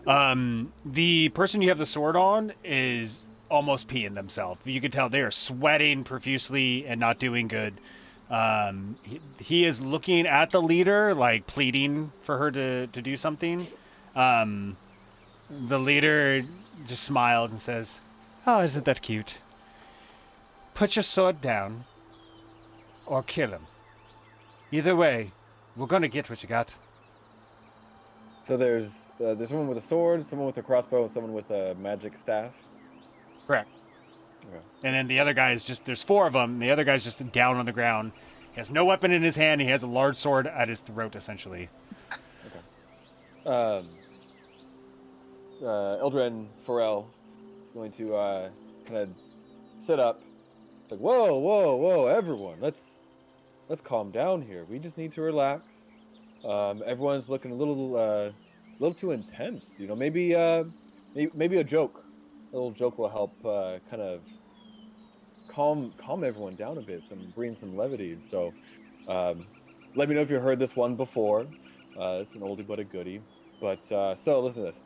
The person you have the sword on is almost peeing themselves. You can tell they are sweating profusely and not doing good. He is looking at the leader, like pleading for her to do something. The leader just smiled and says, "Oh, isn't that cute? Put your sword down or kill him. Either way, we're gonna get what you got." So there's someone with a sword, someone with a crossbow, and someone with a magic staff. Correct. Okay. And then the other guy is just, there's 4 of them. And the other guy's just down on the ground. He has no weapon in his hand. He has a large sword at his throat, essentially. Eldrin Pharrell is going to kind of sit up. It's like, whoa, everyone, let's calm down here. We just need to relax. Everyone's looking a little too intense. You know, maybe a joke. A little joke will help kind of calm everyone down a bit, bring some levity. So, let me know if you heard this one before. It's an oldie but a goodie. But so listen to this.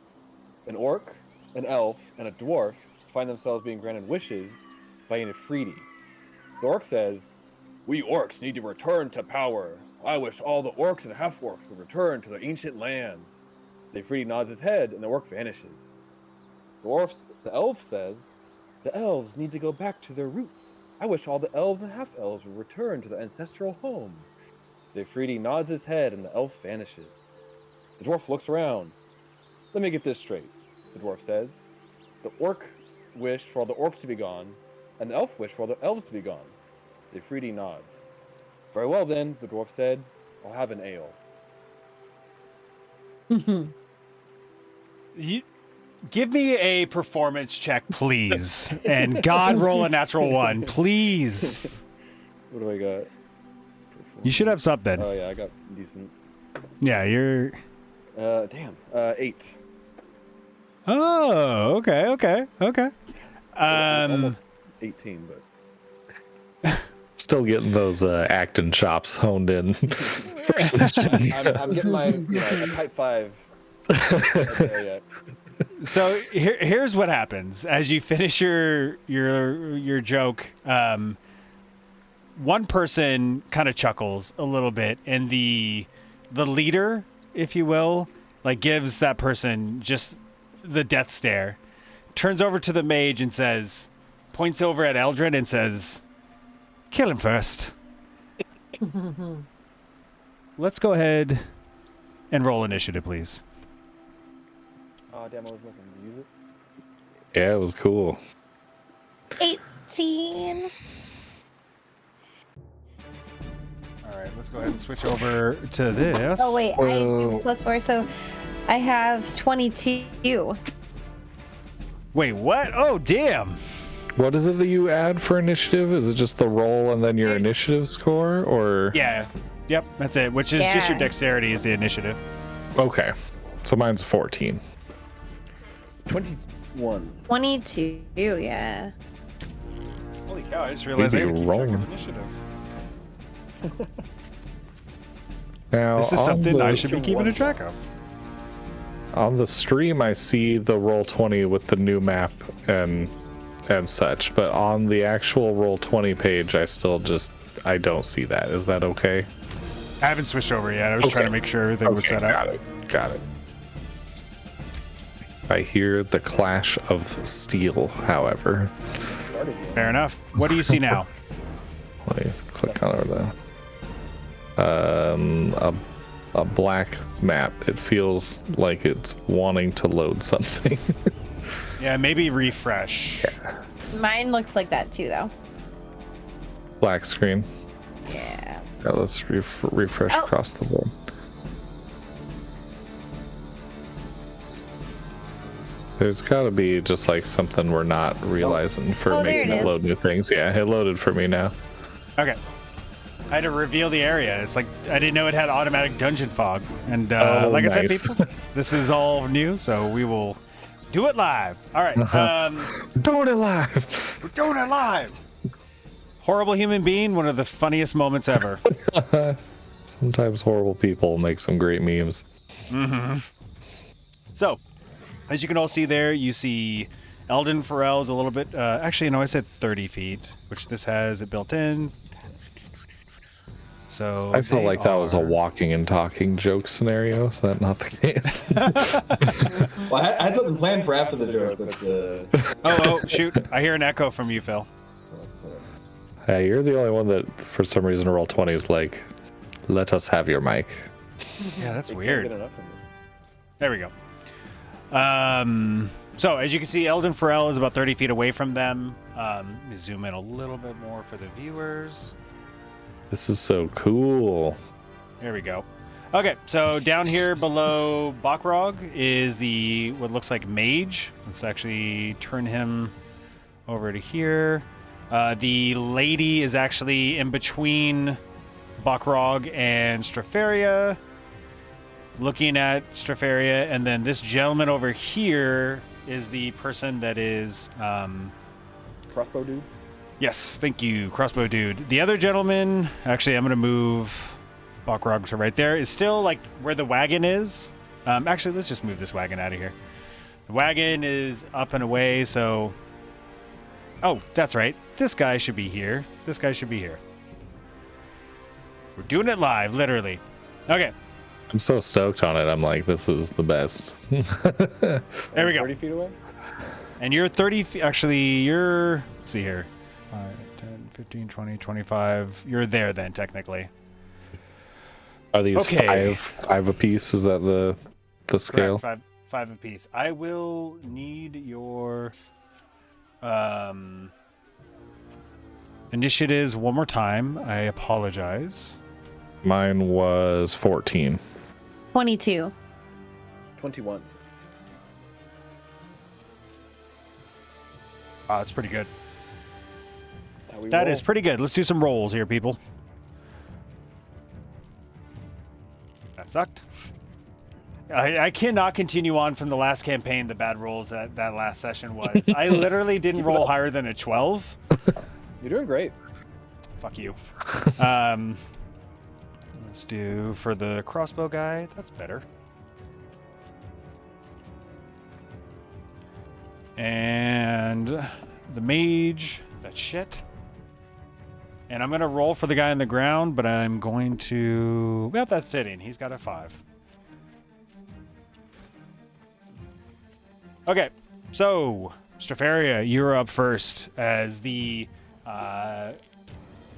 An orc, an elf, and a dwarf find themselves being granted wishes by an Ifriti. The orc says, "We orcs need to return to power. I wish all the orcs and half-orcs would return to their ancient lands." The Ifriti nods his head, and the orc vanishes. The elf says, "The elves need to go back to their roots. I wish all the elves and half-elves would return to their ancestral home." The Ifriti nods his head, and the elf vanishes. The dwarf looks around. "Let me get this straight," the dwarf says. "The orc wished for all the orcs to be gone, and the elf wished for all the elves to be gone." The Ifriti nods. "Very well then," the dwarf said. "I'll have an ale." You, give me a performance check, please. And God, roll a natural 1, please. What do I got? You should have something. Oh yeah, I got decent. Yeah, you're... Damn. 8. Oh, okay. Almost 18, but Still getting those acting chops honed in. First mission. I'm getting my a type 5. Not there yet. So here's what happens as you finish your joke. One person kind of chuckles a little bit, and the leader, if you will, like gives that person just the death stare, turns over to the mage and says, points over at Eldred and says, "Kill him first." Let's go ahead and roll initiative, please. Oh damn! I was looking to use it. Yeah, it was cool. 18. All right, let's go ahead and switch over to this. Oh wait, I do +4, so I have 22. Wait, what? Oh, damn. What is it that you add for initiative? Is it just the roll and then your initiative score, or? Yeah. Yep, that's it. Which is just your Yeah. dexterity is the initiative. Okay, so mine's 14. 21. 22, yeah. Holy cow! I just realized I Maybe gotta keep track rolling. of initiative. Now, This is on something the, I should be keeping a track of. On the stream, I see the Roll20 with the new map and such, but on the actual Roll20 page, I don't see that. Is that okay? I haven't switched over yet. I was trying to make sure everything was set up. Got it. I hear the clash of steel, however. Fair enough. What do you see now? Let me click on over there. A black map. It feels like it's wanting to load something. Yeah, maybe refresh. Mine looks like that too, though. Black screen. Yeah. Yeah, let's refresh Oh. across the board. There's got to be just like something we're not realizing for Oh, there making it it is. load new things. Yeah, it loaded for me now. Okay. I had to reveal the area. It's like I didn't know it had automatic dungeon fog. And Oh, like I said, nice. people, this is all new, so we will do it live. All right. Doing it live. We're doing it live. Horrible human being, one of the funniest moments ever. Sometimes horrible people make some great memes. So, as you can all see there, you see Eldon Farrell's a little bit. Actually, no, I said 30 feet, which this has it built in. So I felt they like that was a are- walking and talking joke scenario. Is that not the case? Well, I had something planned for after the joke, but Oh, shoot! I hear an echo from you, Phil. Hey, you're the only one that, for some reason, Roll20 is like, let us have your mic. Yeah, that's they can't weird. get enough of me. There we go. So as you can see, Eldon Farrell is about 30 feet away from them. Let me zoom in a little bit more for the viewers. This is so cool. There we go. Okay, so down here below Bakrog is the what looks like mage. Let's actually turn him over to here. The lady is actually in between Bakrog and Strafaria, looking at Strafaria, and then this gentleman over here is the person that is Crossbow dude. yes, thank you, crossbow dude. The other gentleman, actually I'm gonna move Bakrog to right there, is still like where the wagon is. Actually, let's just move this wagon out of here. The wagon is up and away, so oh, that's right. This guy should be here. This guy should be here. We're doing it live, literally. Okay, I'm so stoked on it. I'm like, this is the best. there we go. 30 feet away. And you're 30 feet. Actually, you're. Let's see here. 5, 10, 15, 20, 25. You're there then, technically. Are these Okay. five apiece? Is that the scale? Correct, five apiece. I will need your initiatives one more time. I apologize. Mine was 14. 22. 21. That's pretty good. How we That roll. is pretty good. Let's do some rolls here, people. That sucked. I cannot continue on from the last campaign, the bad rolls that last ssession was. I literally didn't roll higher than a 12. You're doing great. Fuck you. Let's do for the crossbow guy. That's better. And the mage. That's shit. And I'm going to roll for the guy on the ground, but I'm going to... Well, that's fitting. He's got a 5. Okay, so, Strafaria, you're up first as the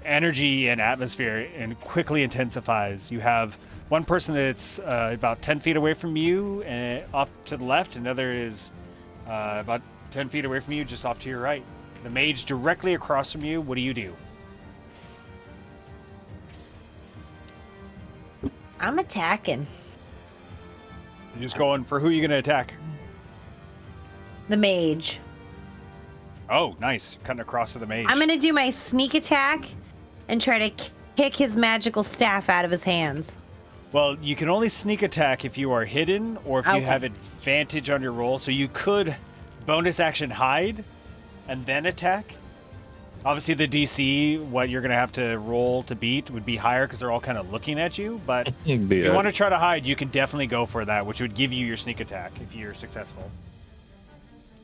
energy and atmosphere quickly intensifies. You have one person that's about 10 feet away from you and off to the left. Another is about 10 feet away from you, just off to your right. The mage directly across from you, what do you do? I'm attacking You're just going for who you're going to attack. the mage. Oh, nice. Cutting across to the mage. I'm gonna do my sneak attack and try to kick his magical staff out of his hands. Well, you can only sneak attack if you are hidden or if you Okay. have advantage on your roll. So you could bonus action hide and then attack. Obviously, the DC, what you're going to have to roll to beat would be higher because they're all kind of looking at you. But if you want to try to hide, you can definitely go for that, which would give you your sneak attack if you're successful.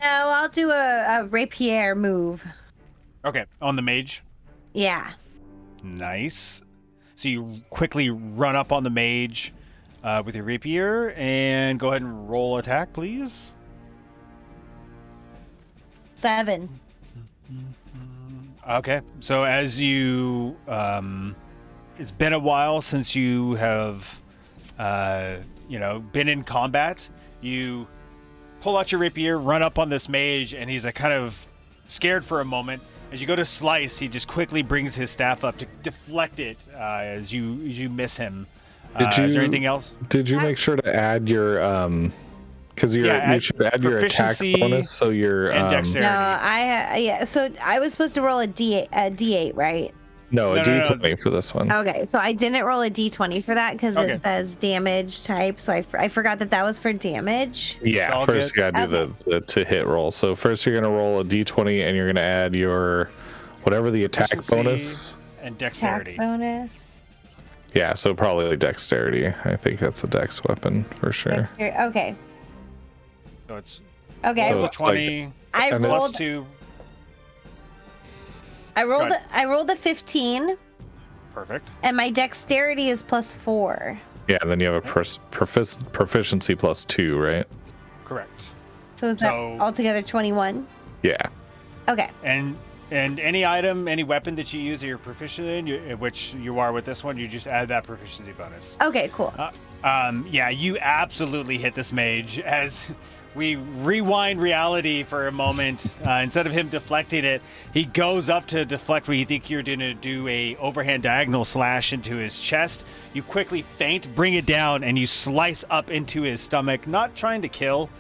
No, I'll do a rapier move. Okay, on the mage. Yeah. Nice. So you quickly run up on the mage with your rapier and go ahead and roll attack, please. 7. Okay, so as you, it's been a while since you have, been in combat. You pull out your rapier, run up on this mage, and he's kind of scared for a moment. As you go to slice, he just quickly brings his staff up to deflect it as you miss him. Is there anything else? Did you make sure to add your because you should add your attack proficiency bonus so your and dexterity. No, so I was supposed to roll a D8, right? No, a No. D20 for this one. Okay, so I didn't roll a D20 for that because Okay. it says damage type. So I forgot that was for damage. It's Yeah, all first good. you gotta do the to hit roll. So first you're gonna roll a D20 and you're gonna add your whatever the attack Proficiency bonus. and Attack dexterity. bonus. Yeah, so probably like dexterity. I think that's a dex weapon for sure. Dexterity. Okay. So it's Okay. So roll a it's like- 20 I and then- plus rolled. 2. I rolled. Go ahead. I rolled a 15, Perfect. and my dexterity is +4. Yeah, and then you have a proficiency plus 2, right? Correct. So is that So- altogether 21? Yeah. Okay. And any item, any weapon that you use that you're proficient in, which you are with this one, you just add that proficiency bonus. Okay. Cool. Yeah, you absolutely hit this mage as we rewind reality for a moment. Instead of him deflecting it, he goes up to deflect where you think you're going to do a overhand diagonal slash into his chest. You quickly feint, bring it down, and you slice up into his stomach, not trying to kill,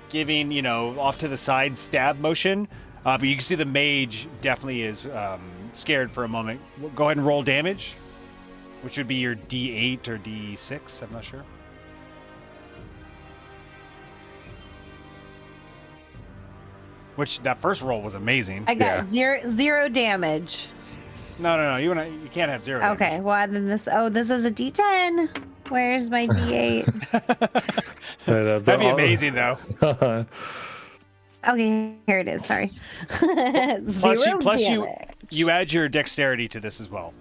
giving, off to the side stab motion. But you can see the mage definitely is scared for a moment. Go ahead and roll damage, which would be your D8 or D6. I'm not sure. Which that first roll was amazing. I got Yeah. zero damage. No. You can't have 0 damage. Okay. Well, then this. Oh, this is a D10. Where's my D8? That'd be amazing, though. Okay, here it is. Sorry. Plus, Zero you damage. you add your dexterity to this as well.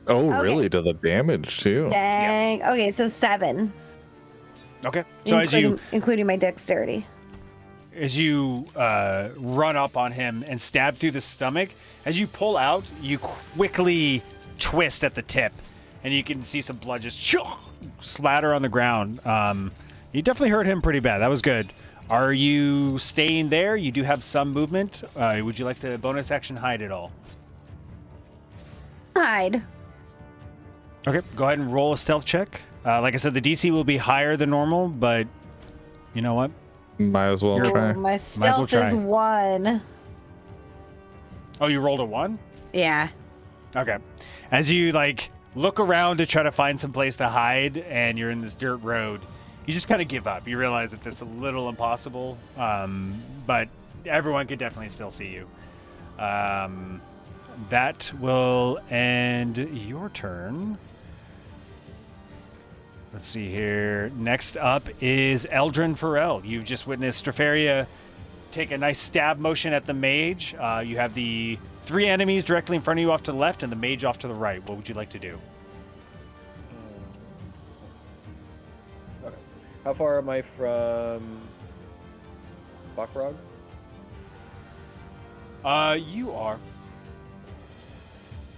Oh, Okay. really? To the damage too. Dang. Okay, so 7. Okay. So including my dexterity. as you run up on him and stab through the stomach, as you pull out, you quickly twist at the tip, and you can see some blood just splatter on the ground. You definitely hurt him pretty bad. That was good. Are you staying there? You do have some movement. Would you like to bonus action hide at all? Hide. Okay, go ahead and roll a stealth check. Like I said, the DC will be higher than normal, but you know what? Might as well You're- try. Oh, my stealth try. is 1. Oh, you rolled a 1? Yeah. Okay. As you look around to try to find some place to hide, and you're in this dirt road, you just kind of give up. You realize that that's a little impossible, but everyone could definitely still see you. that will end your turn. Let's see here. Next up is Eldrin Farrell. You've just witnessed Strafaria take a nice stab motion at the mage. You have the 3 enemies directly in front of you off to the left and the mage off to the right. What would you like to do? Okay. How far am I from Bakrog? You are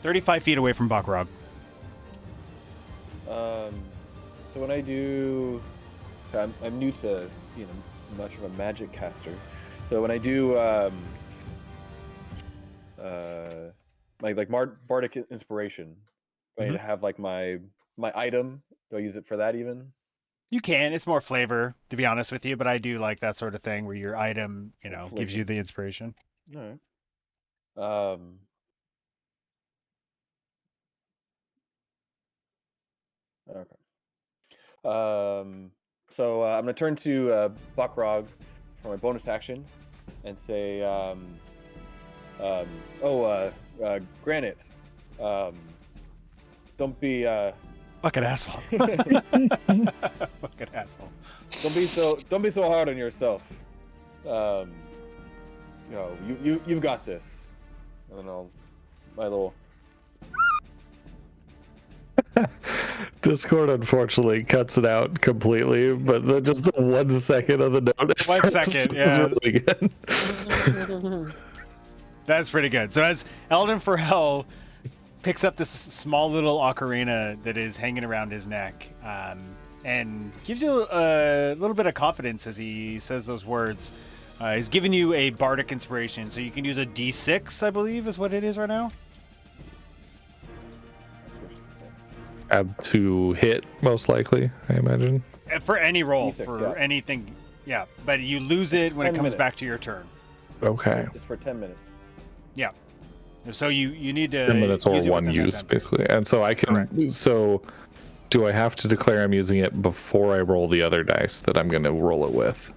35 feet away from Bakrog. So when I do, I'm new to much of a magic caster. So when I do like bardic inspiration, do I need to have like my item? Do I use it for that even? You can. It's more flavor, to be honest with you, but I do like that sort of thing where your item, gives you the inspiration. All right. Okay. So I'm gonna turn to Bakrog for my bonus action and say, Granite, don't be Fucking asshole. Fucking asshole. don't be so hard on yourself. You've got this. I don't know, my little. Discord unfortunately cuts it out completely, but just the 1 second of the note. 1 second, yeah. Really good. That's pretty good. So as Eldrin Farrell picks up this small little ocarina that is hanging around his neck, and gives you a little bit of confidence as he says those words. He's giving you a bardic inspiration, so you can use a D6, I believe, is what it is right now. To hit, most likely, I imagine. For any roll, D6, for yeah. anything, yeah. But you lose it when it 10 comes minutes. back to your turn. Okay. It's for 10 minutes. Yeah. So you need to 10 minutes or use it one within that use, time period. basically. And so I can. Correct. So, do I have to declare I'm using it before I roll the other dice that I'm going to roll it with?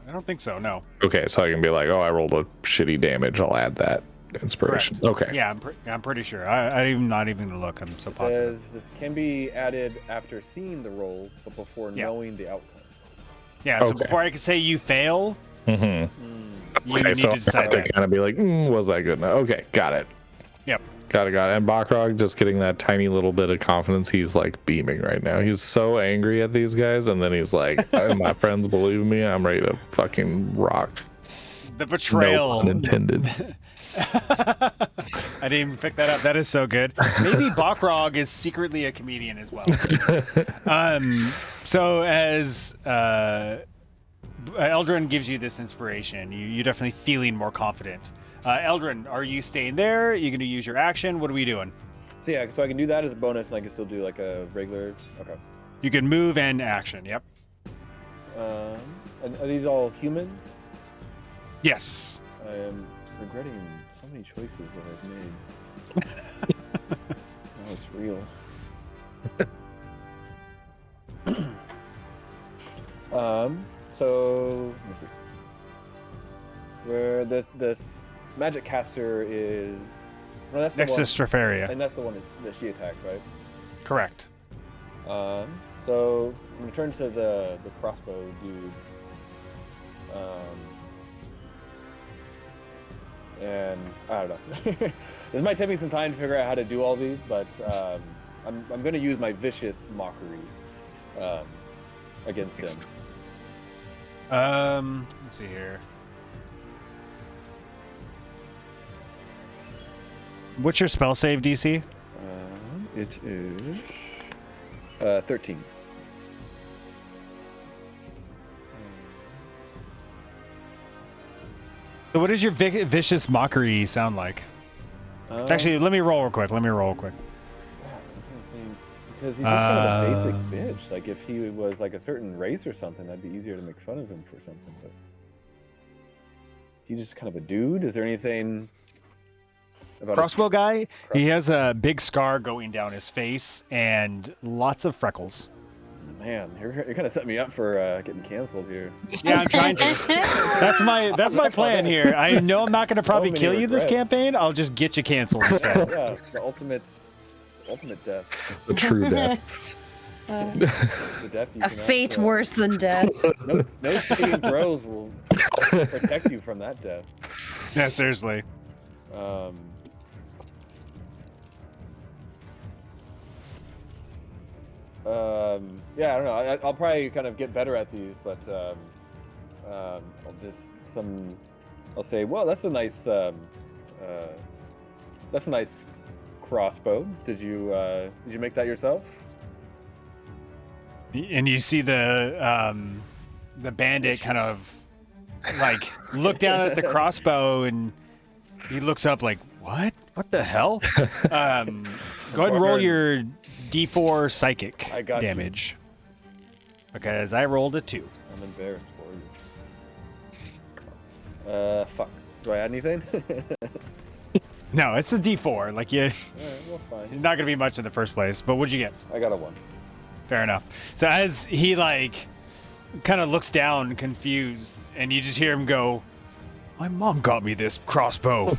I don't think so. No. Okay, so I can be like, oh, I rolled a shitty damage. I'll add that inspiration. Correct. Okay. Yeah, I'm pretty sure. I'm not even gonna look. I'm so positive. Says this can be added after seeing the roll, but before Yeah. knowing the outcome. Yeah. So Okay. before I can say you fail, Mm-hmm. you Okay, need so to I decide have to that. kind of be like, was that good enough? Okay, got it. Yep. Got it. And Bakrog just getting that tiny little bit of confidence. He's like beaming right now. He's so angry at these guys, and then he's like, my friends believe me. I'm ready to fucking rock. The No betrayal. pun intended. I didn't even pick that up. That is so good. Maybe Bakrog is secretly a comedian as well. So as Eldrin gives you this inspiration, you're definitely feeling more confident. Eldrin, are you staying there? Are you going to use your action? What are we doing? So yeah, so I can do that as a bonus, and I can still do like a regular. Okay. You can move and action. Yep. And are these all humans? Yes. I am regretting so many choices that I've made. Now it's real. So let me see. Where this magic caster is. No, that's the Next one, to Strafaria. and that's the one that she attacked, right? Correct. So I'm gonna turn to the crossbow dude. And I don't know. This might take me some time to figure out how to do all these, but I'm gonna use my vicious mockery against him. Let's see here. What's your spell save DC? It is 13. So what does your vicious mockery sound like? Actually, let me roll real quick. Yeah, I'm trying to think. Because he's just kind of a basic bitch. Like if he was like a certain race or something, that'd be easier to make fun of him for something. But he's just kind of a dude. Is there anything about Crossbow guy, he has a big scar going down his face and lots of freckles. Man, you're kind of setting me up for getting canceled here. Yeah, I'm trying to. That's my plan here. I know I'm not going to probably many kill you this regrets. campaign. I'll just get you canceled instead. Yeah, the ultimate death. The true death. The death you A cannot, fate worse than death. No saving throws will protect you from that death. Yeah, seriously. Yeah, I don't know. I'll probably kind of get better at these, but I'll say, well, that's a nice crossbow. Did you make that yourself? And you see the bandit kind of like look down at the crossbow, and he looks up like, what? What the hell? Go ahead and roll your D4 psychic I got you. damage. Because I rolled a 2. I'm embarrassed for you. Fuck. Do I add anything? No, it's a D4. Like Alright, well, you're fine. not gonna be much in the first place. But what'd you get? I got a 1. Fair enough. So as he like kind of looks down, confused, and you just hear him go, "My mom got me this crossbow."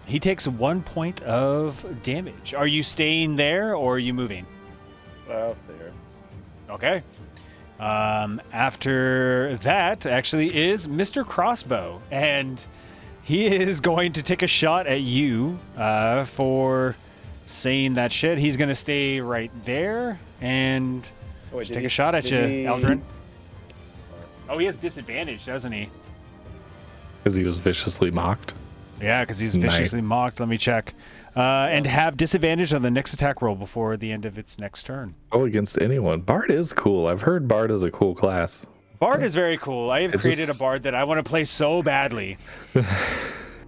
He takes 1 point of damage. Are you staying there or are you moving? I'll stay here. Okay. After that, actually, is Mr. Crossbow, and he is going to take a shot at you for saying that shit. He's going to stay right there and Oh, wait, just did take he- a shot at you, did he- Eldrin. Oh, he has disadvantage, doesn't he? Because he was viciously mocked. Yeah, because he's Nice. viciously mocked. Let me check. And have disadvantage on the next attack roll before the end of its next turn. Oh, against anyone. Bard is cool. I've heard Bard is a cool class. Bard is very cool. I have It created just- a Bard that I want to play so badly.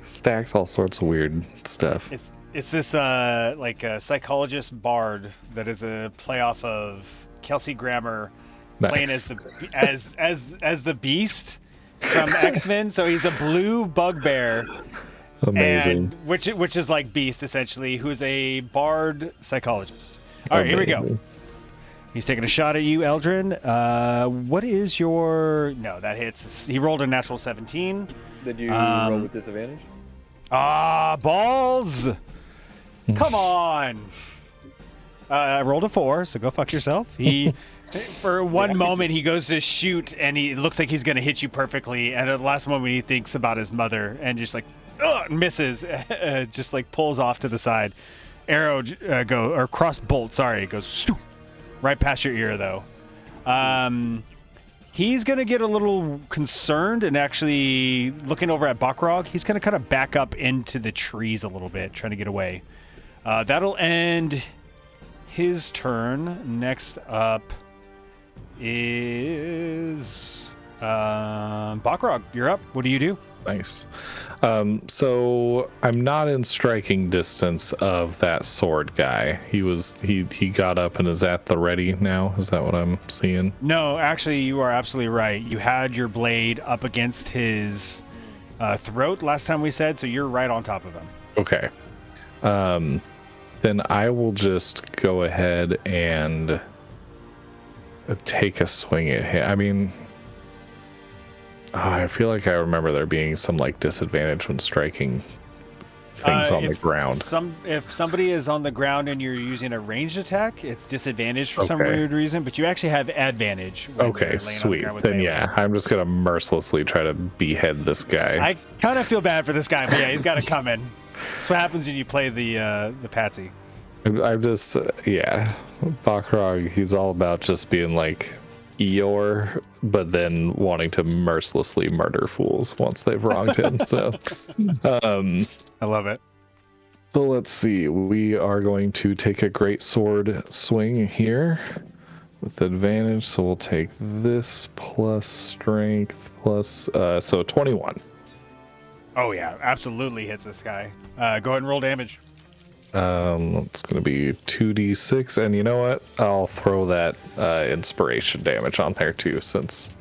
Stacks all sorts of weird stuff. It's this like a psychologist Bard that is a playoff of Kelsey Grammer playing Nice. as the Beast from X-Men. So he's a blue bugbear. Amazing. And which is like Beast essentially, who is a Bard psychologist. All right, here we go. Amazing. He's taking a shot at you, Eldrin. What is your? No, that hits. He rolled a natural 17. Did you roll with disadvantage? Ah, balls! Come on. I rolled a 4, so go fuck yourself. He, for one moment, he goes to shoot, and it looks like he's gonna hit you perfectly. And at the last moment, he thinks about his mother, and just like, misses, just like pulls off to the side. Arrow cross bolt. Sorry, it goes shoo, right past your ear though. He's gonna get a little concerned and actually looking over at Bakrog. He's gonna kind of back up into the trees a little bit, trying to get away. That'll end his turn. Next up is Bakrog. You're up. What do you do? Nice. So I'm not in striking distance of that sword guy. He got up and is at the ready now. Is that what I'm seeing? No, actually, you are absolutely right. You had your blade up against his throat last time we said, so you're right on top of him. Okay. Then I will just go ahead and take a swing at him. I mean, I feel like I remember there being some like disadvantage when striking things on the ground. If somebody is on the ground and you're using a ranged attack, it's disadvantage for some Okay. weird reason, but you actually have advantage. When you're Okay, laying on the sweet. ground with Then melee. yeah, I'm just gonna mercilessly try to behead this guy. I kind of feel bad for this guy, but yeah, he's got to come in. That's what happens when you play the patsy. I'm just Bakrog, he's all about just being like Eeyore, but then wanting to mercilessly murder fools once they've wronged him. So I love it. so let's see. We are going to take a great sword swing here with advantage. So we'll take this plus strength plus so 21. Oh yeah, absolutely hits this guy. Go ahead and roll damage. It's going to be 2d6, and you know what? I'll throw that inspiration damage on there too, since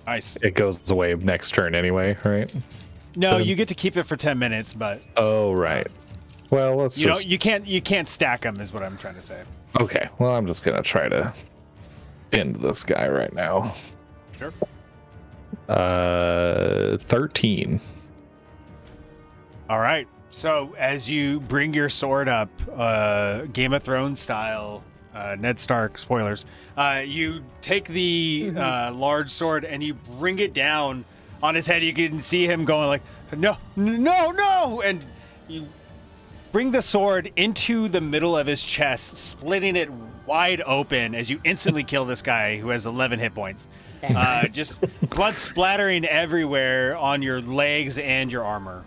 Nice. it goes away next turn anyway, right? No, you get to keep it for 10 minutes, but Oh, right. Well, let's You know, just. you can't stack them, is what I'm trying to say. Okay. Well, I'm just gonna try to end this guy right now. Sure. 13. All right. So as you bring your sword up, Game of Thrones style, Ned Stark spoilers, you take the large sword and you bring it down on his head. You can see him going like, no, no, no, and you bring the sword into the middle of his chest, splitting it wide open as you instantly kill this guy who has 11 hit points. Just blood splattering everywhere on your legs and your armor.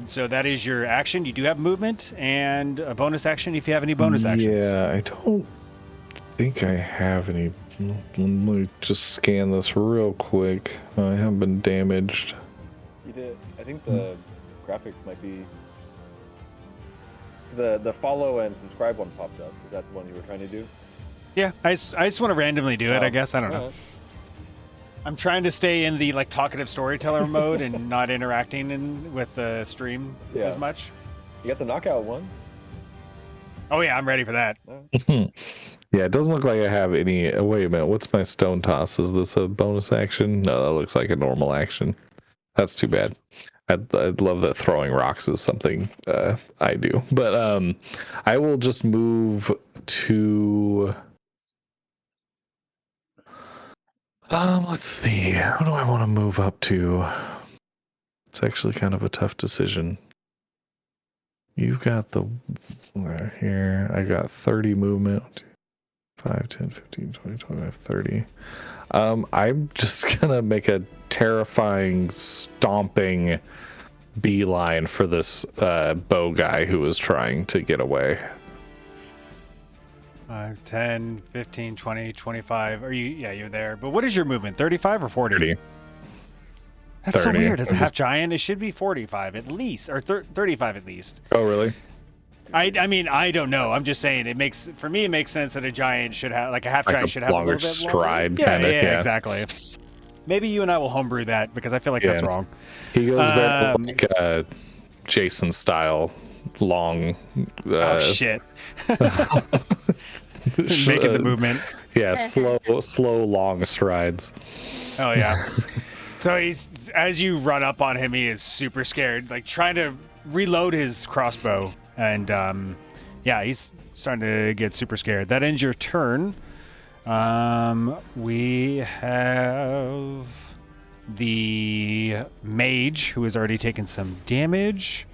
So that is your action. You do have movement and a bonus action if you have any bonus actions. Yeah, I don't think I have any. Let me just scan this real quick. I haven't been damaged. You did. I think the graphics might be. The follow and subscribe one popped up. Is that the one you were trying to do? Yeah, I just want to randomly do it, I guess. I don't know. Alright. I'm trying to stay in the like talkative storyteller mode and not interacting with the stream Yeah. as much. You got the knockout one. Oh yeah, I'm ready for that. Yeah, it doesn't look like I have any. Wait a minute, what's my stone toss? Is this a bonus action? No, that looks like a normal action. That's too bad. I'd love that throwing rocks is something I do. But I will just move to. Let's see. Who do I want to move up to? It's actually kind of a tough decision. You've got the here. I got 30 movement. 5, 10, 15, 20, 25, 30. I'm just gonna make a terrifying stomping beeline for this bow guy who was trying to get away. 5, 10, 15, 20, 25. Are you? Yeah, you're there. But what is your movement? 35 or 40? 30. That's so 30. weird. As a I'm half just- giant, it should be 45 at least, or 35 at least. Oh, really? I mean, I don't know. I'm just saying it makes sense that a giant should have like a half Like giant a should have a longer little bit stride, longer. kinda, Yeah, yeah. exactly. Maybe you and I will homebrew that because I feel like that's Yeah. wrong. He goes very like Jason style, long. Oh shit! Making the movement. Yeah, slow, long strides. Oh yeah. So he's as you run up on him, he is super scared, like trying to reload his crossbow, and yeah, he's starting to get super scared. That ends your turn. We have the mage who has already taken some damage.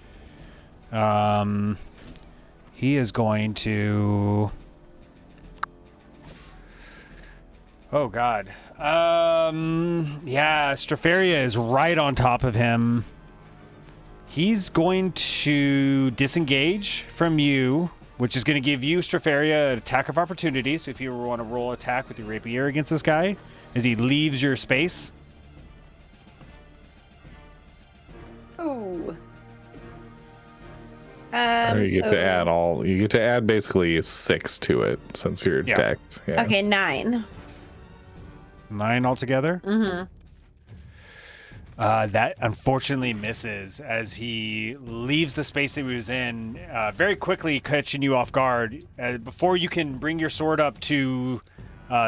He is going to. Oh God. Yeah, Stropharia is right on top of him. He's going to disengage from you, which is going to give you, Stropharia, an attack of opportunity. So if you want to roll attack with your rapier against this guy, as he leaves your space. Oh. You get to add all. You get to add basically 6 to it since you're decked. Yeah. Okay, 9. 9 altogether. Mm-hmm. That unfortunately misses as he leaves the space that he was in, very quickly catching you off guard. Before you can bring your sword up to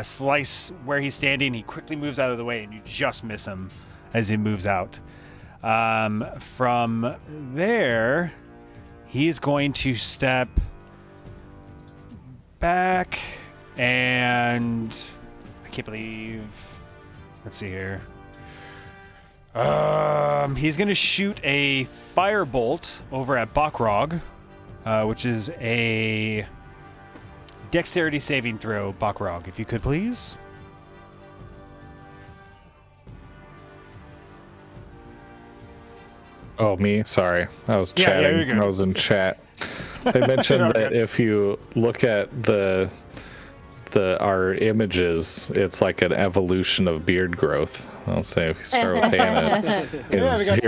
slice where he's standing, he quickly moves out of the way and you just miss him as he moves out. From there, he's going to step back and I can't believe. Let's see here. He's going to shoot a firebolt over at Bakrog, which is a dexterity saving throw. Bakrog, if you could please. Oh, me? Sorry. I was Yeah, chatting. you're good. I was in chat. They mentioned You're that good. if you look at our images, it's like an evolution of beard growth. I'll say if you start with Hannah, Yeah, we got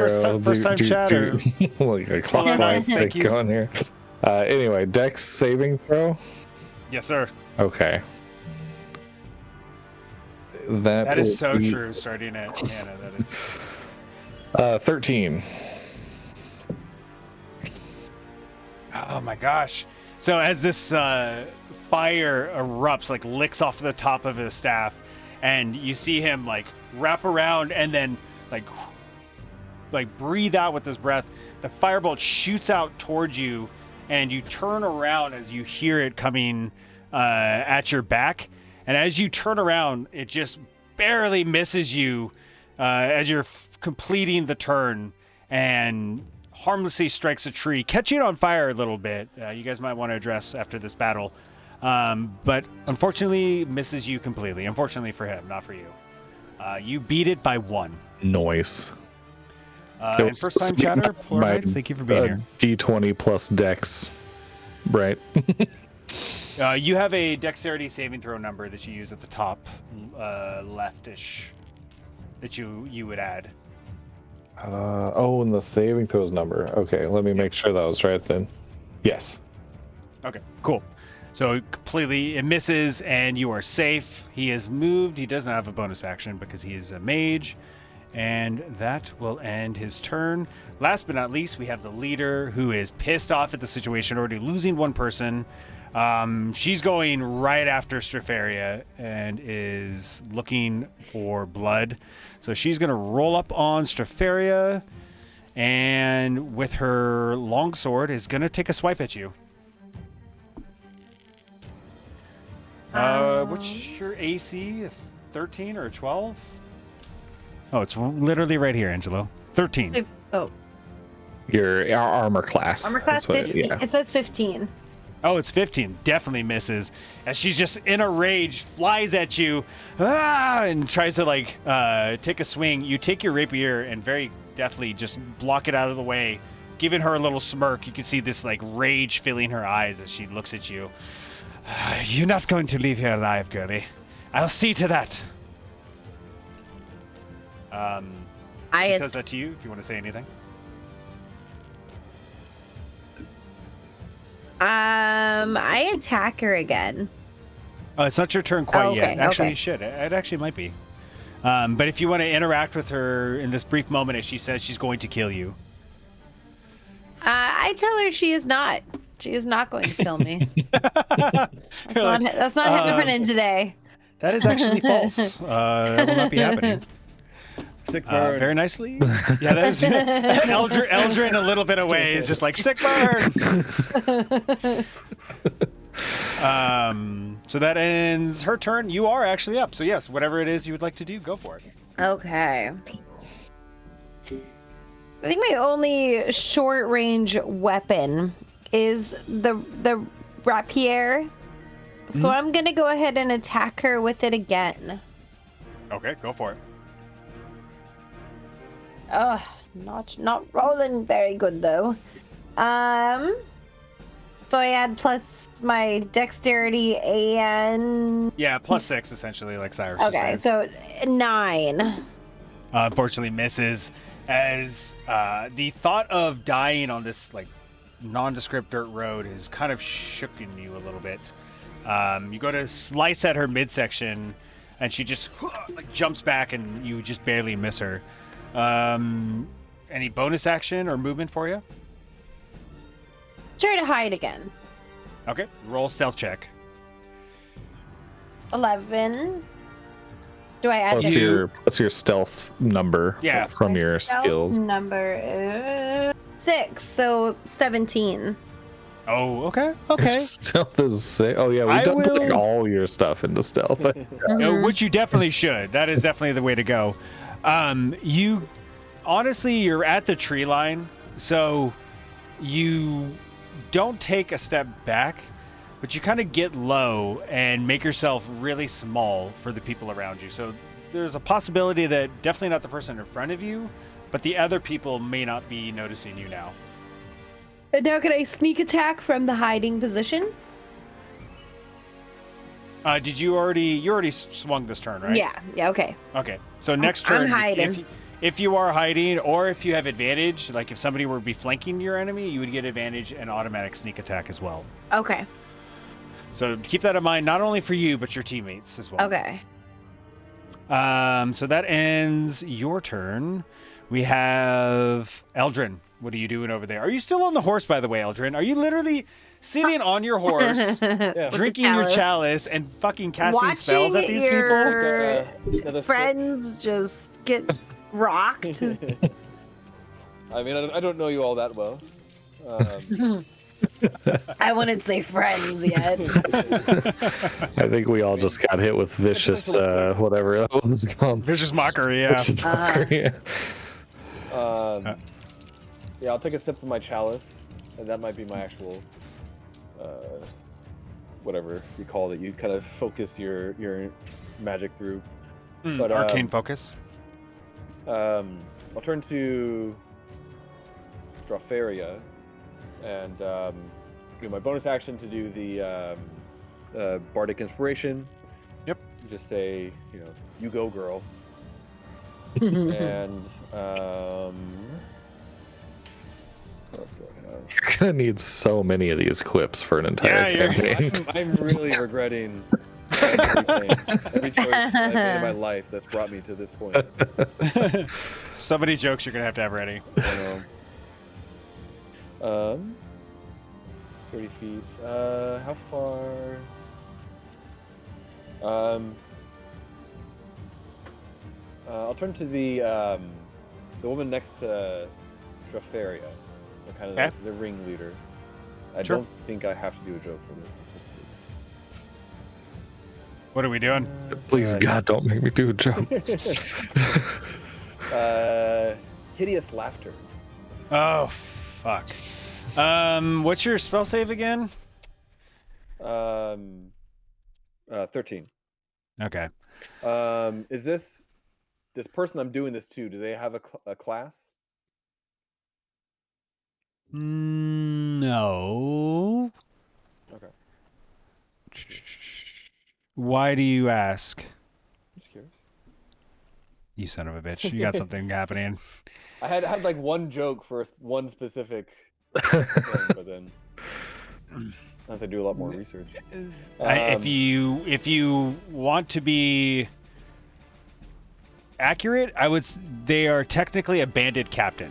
first time chatter. like a clockwise thing Thank you. going here. Anyway, Dex saving throw. Yes, sir. Okay. That is will so be, true. Starting at Hannah, that is. 13. Oh my gosh. So as this fire erupts, like licks off the top of his staff, and you see him like wrap around and then like breathe out with his breath, the firebolt shoots out towards you, and you turn around as you hear it coming at your back. And as you turn around, it just barely misses you as you're completing the turn, and harmlessly strikes a tree, catching it on fire a little bit. You guys might want to address after this battle. But unfortunately misses you completely. Unfortunately for him, not for you. You beat it by 1. Noise. And first time chatter, Pluralites, thank you for being here. D20 plus Dex, right? You have a dexterity saving throw number that you use at the top leftish that you would add. And the saving throws number. Okay, let me make sure that was right then. Yes. Okay, cool. So completely it misses and you are safe. He is moved. He doesn't have a bonus action because he is a mage. And that will end his turn. Last but not least, we have the leader who is pissed off at the situation, already losing one person. She's going right after Stropharia and is looking for blood. So she's going to roll up on Stropharia and with her longsword is going to take a swipe at you. What's your AC? A 13 or a 12? Oh, it's literally right here, Angelo. 13. Oh. Your armor class. Armor class 15. Yeah. It says 15. Oh, it's 15. Definitely misses. As she's just in a rage, flies at you, and tries to take a swing. You take your rapier and very deftly just block it out of the way, giving her a little smirk. You can see this rage filling her eyes as she looks at you. You're not going to leave here alive, girlie. I'll see to that. She says that to you if you want to say anything. I attack her again. Oh, it's not your turn quite okay, yet. Actually, okay. you should. It actually might be. But if you want to interact with her in this brief moment as she says she's going to kill you. I tell her she is not. She is not going to kill me. That's not happening today. That is actually false. That will not be happening. Sick burn. Very nicely. Yeah, that is Eldrin a little bit away is just like sick burn. So that ends her turn. You are actually up. So yes, whatever it is you would like to do, go for it. Okay. I think my only short range weapon is the rapier. So I'm gonna go ahead and attack her with it again. Okay, go for it. Not rolling very good though. So I add plus my dexterity and Yeah, +6 essentially, like Cyrus okay, says. so 9. Unfortunately misses as the thought of dying on this nondescript dirt road has kind of shooken you a little bit. You go to slice at her midsection and she just jumps back and you just barely miss her. Any bonus action or movement for you? Try to hide again. Okay, roll stealth check. 11. Do I add Plus your stealth number from my your stealth skills. number is 6, so 17. Oh, okay, okay. Stealth is 6. Oh yeah, we dumped all your stuff into stealth. Which you definitely should. That is definitely the way to go. You honestly, you're at the tree line, so you don't take a step back, but you kind of get low and make yourself really small for the people around you. So there's a possibility that definitely not the person in front of you, but the other people may not be noticing you now. And now can I sneak attack from the hiding position? Did you already swung this turn, right? Yeah, okay. Okay. So next turn, I'm hiding. if you are hiding, or if you have advantage, like if somebody were to be flanking your enemy, you would get advantage and automatic sneak attack as well. Okay. So keep that in mind, not only for you, but your teammates as well. Okay. So that ends your turn. We have Eldrin. What are you doing over there? Are you still on the horse, by the way, Eldrin? Are you literally sitting on your horse, Yeah. drinking your chalice, and fucking casting spells at these people? your Another sip. friends just get rocked. I mean, I don't know you all that well. I wouldn't say friends yet. I think we all just got hit with vicious, whatever that was called. Vicious mockery, yeah. Vicious mockery. Yeah, I'll take a sip from my chalice, and that might be my actual, whatever you call it. You kind of focus your magic through. But, arcane focus. I'll turn to Stropharia, and do my bonus action to do the bardic inspiration. Yep. Just say, you go, girl. And what else do I have? You're gonna need so many of these quips for an entire campaign. I'm really regretting every choice I've made in my life that's brought me to this point. So many jokes you're gonna have ready. I know. 30 feet. How far? I'll turn to the woman next to Stropharia, kind of the ringleader. I Sure. don't think I have to do a joke for this. What are we doing? Please, God, don't make me do a joke. Hideous laughter. Oh, fuck. What's your spell save again? 13. Okay. Is this person I'm doing this to? Do they have a class? No. Okay. Why do you ask? Just curious. You son of a bitch. You got something happening. I had like one joke for one specific thing, but then I have to do a lot more research. If you want to be accurate, they are technically a bandit captain.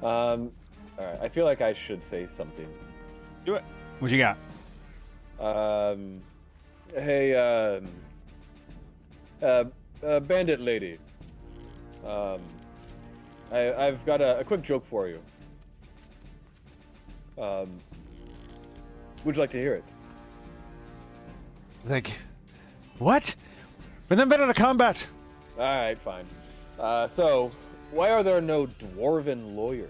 All right. I feel like I should say something. Do it. What you got? Hey, bandit lady. I've got a quick joke for you. Would you like to hear it? Like, what? Bring them better to combat. All right, fine. So, why are there no dwarven lawyers?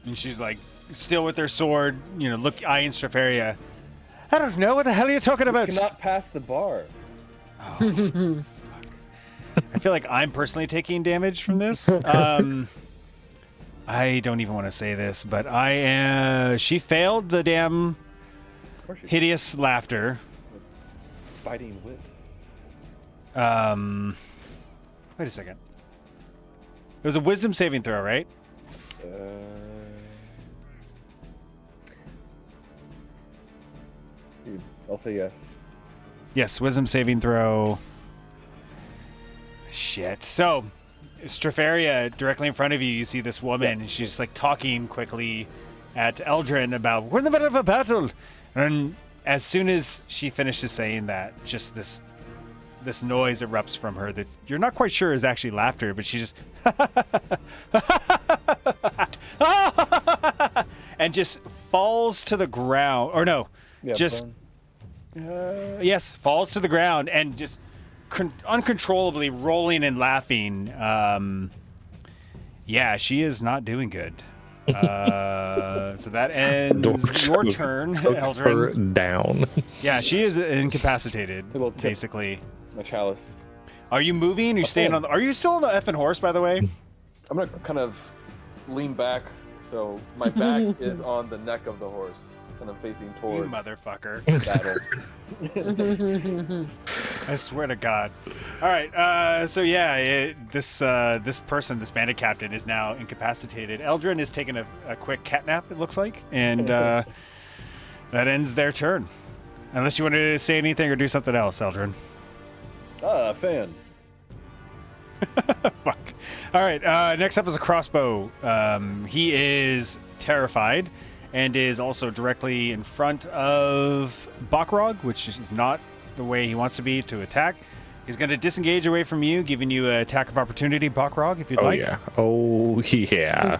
And she's like, still with her sword, eyeing Stropharia. I don't know. What the hell are you talking about? Cannot pass the bar. Oh, I feel like I'm personally taking damage from this. I don't even want to say this, but she failed the damn hideous laughter. Biting wit. Wait a second. It was a wisdom saving throw, right? I'll say yes. Yes, wisdom saving throw. Shit. So, Stropharia, directly in front of you, you see this woman, and she's like talking quickly at Eldrin about, we're in the middle of a battle. And as soon as she finishes saying that, just this noise erupts from her that you're not quite sure is actually laughter, but she just and just falls to the ground. Or no, yes, falls to the ground and just uncontrollably rolling and laughing. Yeah, she is not doing good. So that ends your turn, Eldrin. Her down. Yeah, she is incapacitated, basically. My chalice. Are you moving? Are you staying on? Are you still on the effing horse, by the way? I'm gonna kind of lean back, so my back is on the neck of the horse, and I'm facing towards. You motherfucker! Battle. I swear to God. All right. So yeah, this person, this bandit captain, is now incapacitated. Eldrin is taking a quick cat nap. It looks like, and that ends their turn. Unless you want to say anything or do something else, Eldrin. Fan. Fuck. All right. Next up is a crossbow. He is terrified and is also directly in front of Bakrog, which is not the way he wants to be to attack. He's going to disengage away from you, giving you an attack of opportunity, Bakrog, if you'd like. Oh, yeah.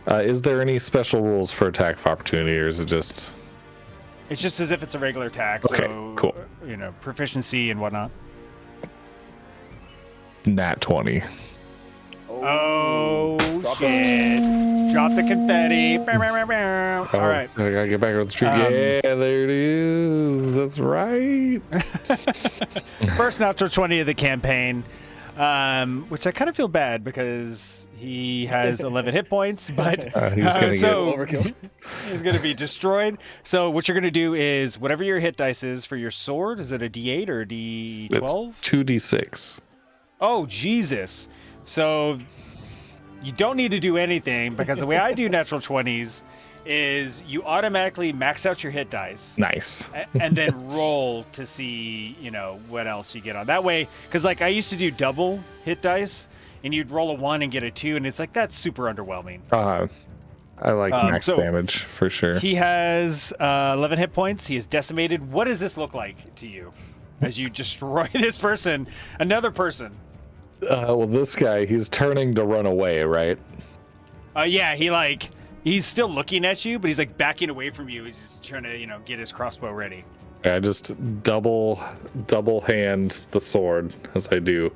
Is there any special rules for attack of opportunity, or is it just... It's just as if it's a regular attack. Okay, so, cool. Proficiency and whatnot. Nat 20. Oh, shit. Drop the confetti. Bow, bow, bow, bow. All right. I gotta get back on the street. Yeah, there it is. That's right. First natural 20 of the campaign, which I kind of feel bad because he has 11 hit points, but he's gonna get Overkill. he's going to be destroyed. So what you're going to do is whatever your hit dice is for your sword, is it a D8 or a D12? It's 2d6. Oh, Jesus. So you don't need to do anything because the way I do natural 20s is you automatically max out your hit dice. Nice. And then roll to see, what else you get on. That way, because like I used to do double hit dice and you'd roll a 1 and get a 2 and it's like, that's super underwhelming. I like max damage for sure. He has 11 hit points. He is decimated. What does this look like to you as you destroy this person, another person? Well, this guy, he's turning to run away, right? Yeah, he's still looking at you, but he's like backing away from you. He's just trying to, get his crossbow ready. I just double hand the sword as I do,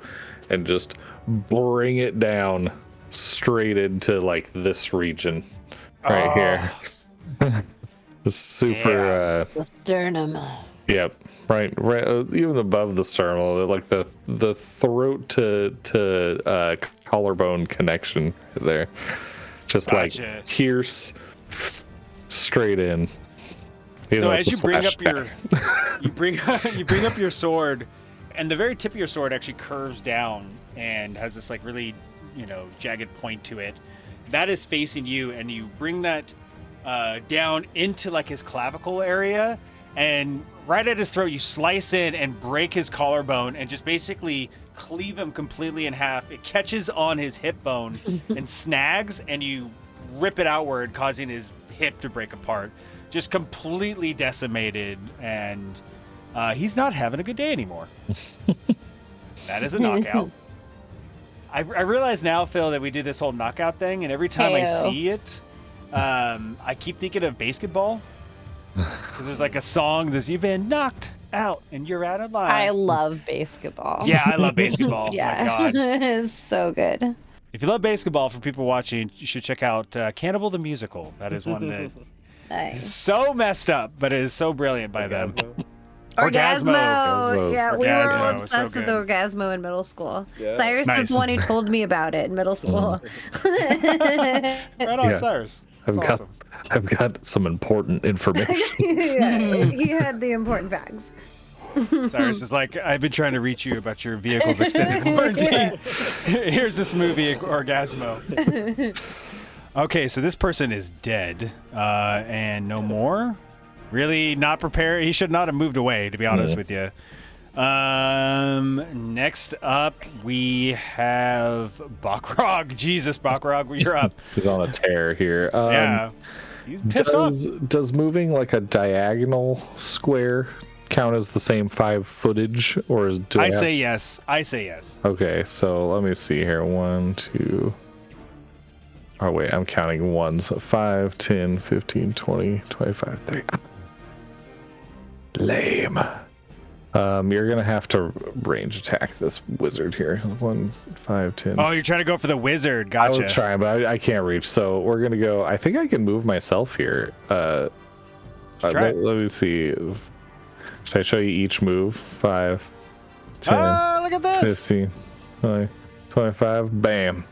and just bring it down straight into like this region right here. Just super. The sternum. Yep. Right, even above the sternum, like the throat to collarbone connection there, just Gotcha. like pierce straight in. So as you bring up you bring up your sword, and the very tip of your sword actually curves down and has this like really jagged point to it. That is facing you, and you bring that down into like his clavicle area. And right at his throat, you slice in and break his collarbone and just basically cleave him completely in half. It catches on his hip bone and snags, and you rip it outward, causing his hip to break apart. Just completely decimated, and he's not having a good day anymore. That is a knockout. I realize now, Phil, that we do this whole knockout thing, and every time I see it, I keep thinking of basketball. Because there's like a song that's you've been knocked out and you're out of line. I love basketball. Yeah, I love basketball. Yeah, My God. it's so good. If you love basketball, for people watching, you should check out Cannibal the Musical. That is one that is so messed up, but it is so brilliant by them. Orgasmo. Yeah, we were Orgasmo, obsessed so with good. Orgasmo in middle school. Yeah. Cyrus Nice. is the one who told me about it in middle school. Right on, Yeah. Cyrus. That's awesome. I've got some important information. Yeah, he had the important facts. Cyrus is like, I've been trying to reach you about your vehicle's extended warranty. Here's this movie, Orgasmo. Okay, so this person is dead and no more. Really not prepared. He should not have moved away, to be honest with you. Next up, we have Bakrog. Jesus, Bakrog, you're up. He's on a tear here. Yeah. He's pissed off. Does moving like a diagonal square count as the same 5 footage, or do I say yes. I say yes. Okay, so let me see here. 1, 2. Oh wait, I'm counting ones. 5, 10, 15, 20, 25, 30. Lame. You're gonna have to range attack this wizard here. 1, 5, 10. Oh, you're trying to go for the wizard. Gotcha. I was trying, but I can't reach. So we're gonna go. I think I can move myself here. Try it. Let me see. Should I show you each move? 5, 10, look at this. 15, 20, 25. Bam.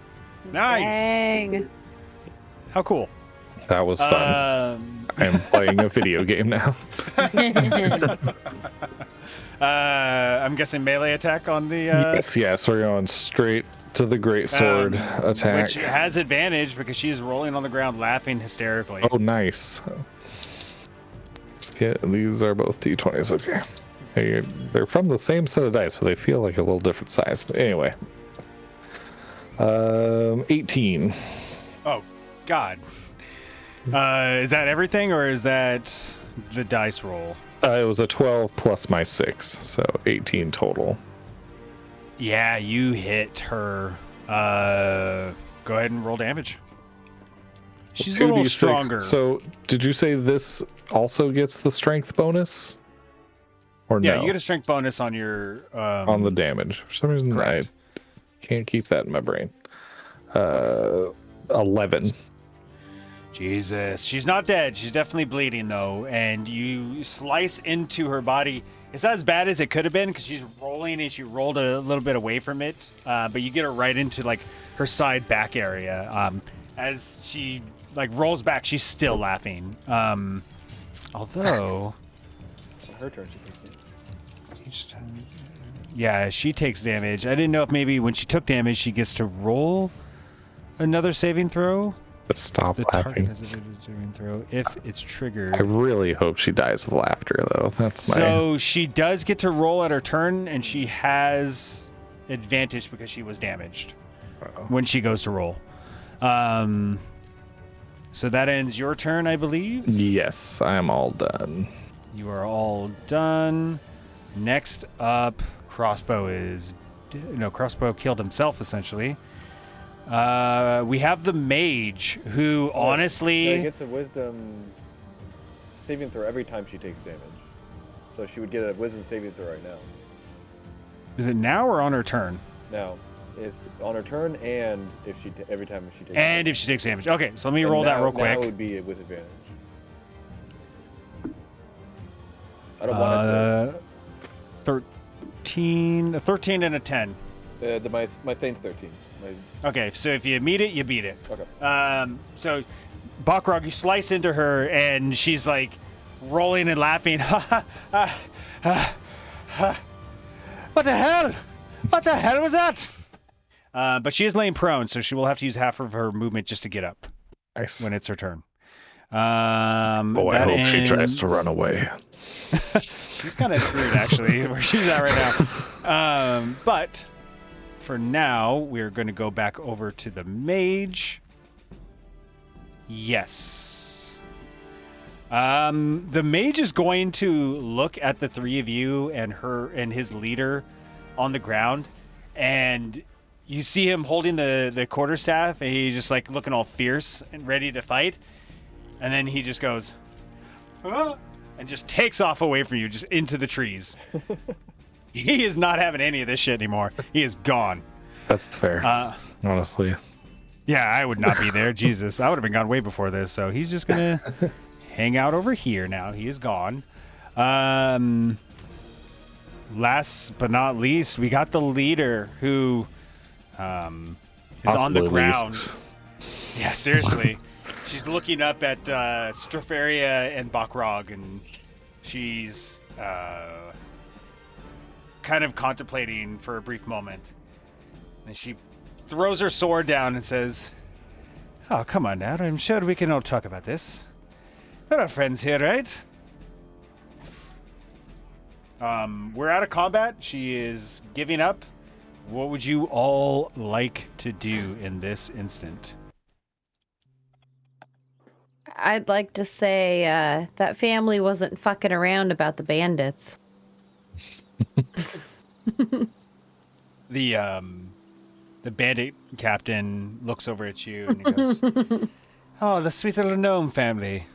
Nice. Dang. How cool. That was fun. I'm playing a video game now. I'm guessing melee attack on the. Yes. We're going straight to the great sword attack. Which has advantage because she's rolling on the ground laughing hysterically. Oh, nice. These are both D20s. Okay. They're from the same set of dice, but they feel like a little different size. But anyway. 18. Oh, God. Is that everything, or is that the dice roll? It was a 12 plus my 6, so 18 total. Yeah, you hit her. Go ahead and roll damage. She's a little 2d6. stronger. So, did you say this also gets the strength bonus? Or Yeah, no? you get a strength bonus on your On the damage. For some reason, correct. I can't keep that in my brain. 11. Jesus, she's not dead. She's definitely bleeding though, and you slice into her body. It's not as bad as it could have been because she's rolling and she rolled a little bit away from it, but you get her right into like her side back area. As she like rolls back, she's still laughing. Although, Her turn. She takes it. each time, yeah, she takes damage. I didn't know if maybe when she took damage, she gets to roll another saving throw. But stop The target laughing. has a saving throw if it's triggered. I really hope she dies of laughter, though. That's my. So she does get to roll at her turn, and she has advantage because she was damaged when she goes to roll. So that ends your turn, I believe. Yes, I am all done. You are all done. Next up, Crossbow is... No, Crossbow killed himself, essentially. We have the Mage, who honestly... Yeah, gets a wisdom saving throw every time she takes damage. So she would get a wisdom saving throw right now. Is it now or on her turn? Now, it's on her turn, and if she every time she takes. And if she takes damage. Okay, so let me roll that real quick. Now would be with advantage. I don't want it. 13 and a 10. My thing's 13. Okay, so if you meet it, you beat it. Okay. So, Bakrog, you slice into her, and she's like rolling and laughing. What the hell? What the hell was that? But she is laying prone, so she will have to use half of her movement just to get up Nice. when it's her turn. Oh, I hope she tries to run away. She's kind of screwed, actually, where she's at right now. But for now, we're going to go back over to the mage. Yes. The mage is going to look at the three of you and her and his leader on the ground, and you see him holding the quarterstaff, and he's just like looking all fierce and ready to fight. And then he just goes, "Huh?" and just takes off away from you, just into the trees. He is not having any of this shit anymore. He is gone. That's fair. Honestly. Yeah, I would not be there. Jesus, I would have been gone way before this. So he's just gonna hang out over here now. He is gone. Last but not least, we got the leader who is on the Possibly ground. least. Yeah, seriously. She's looking up at Strafaria and Bakrog, and she's kind of contemplating for a brief moment. And she throws her sword down and says, "Oh, come on now. I'm sure we can all talk about this. We're all friends here, right?" We're out of combat. She is giving up. What would you all like to do in this instant? I'd like to say that family wasn't fucking around about the bandits. The bandit captain looks over at you and he goes, "Oh, the sweet little gnome family.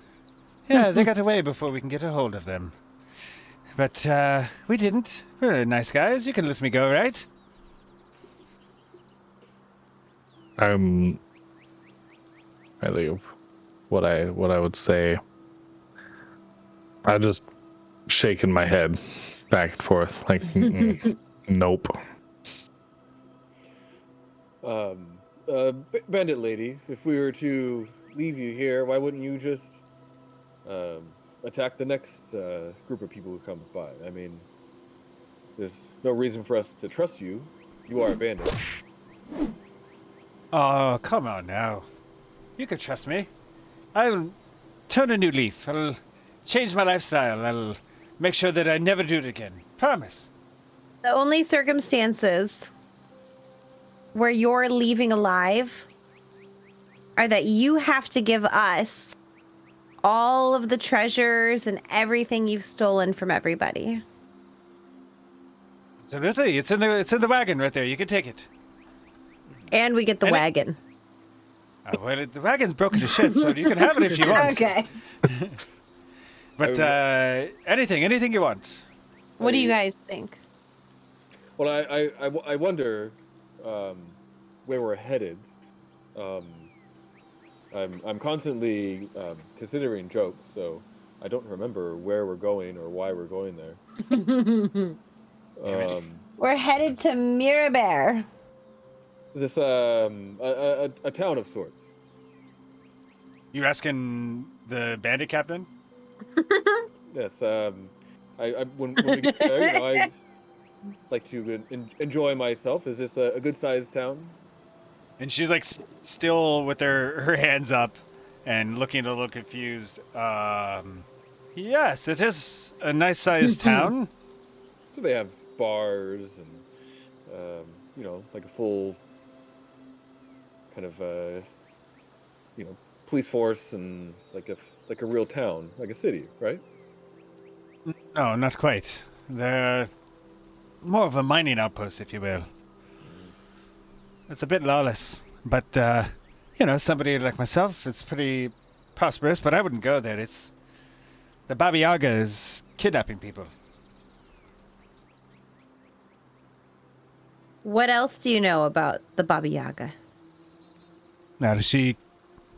Yeah, they got away before we can get a hold of them. But we didn't. We're nice guys. You can let me go, right?" I think what I would say. I just shaking my head back and forth, like, nope. Bandit lady, if we were to leave you here, why wouldn't you just attack the next group of people who comes by? I mean, there's no reason for us to trust you. You are a bandit. Oh, come on now. You can trust me. I'll turn a new leaf. I'll change my lifestyle. I'll make sure that I never do it again. Promise. The only circumstances where you're leaving alive are that you have to give us all of the treasures and everything you've stolen from everybody. Absolutely. It's in the wagon right there. You can take it. And we get the And wagon. Well, the wagon's broken to shit, so you can have it if you want. Okay. But anything you want. What do you guys think? Well, I wonder where we're headed. I'm constantly considering jokes, so I don't remember where we're going or why we're going there. We're headed to Mirabare. Is this a town of sorts? You asking the bandit captain? Yes. When we get there, I'd like to enjoy myself. Is this a good-sized town? And she's like still with her hands up and looking a little confused. Yes, it is a nice sized town. So they have bars and like a full kind of police force and like a real town, like a city, right? No, not quite. They're more of a mining outpost, if you will. It's a bit lawless, but somebody like myself, it's pretty prosperous. But I wouldn't go there. It's the Baba Yaga is kidnapping people. What else do you know about the Baba Yaga? Now she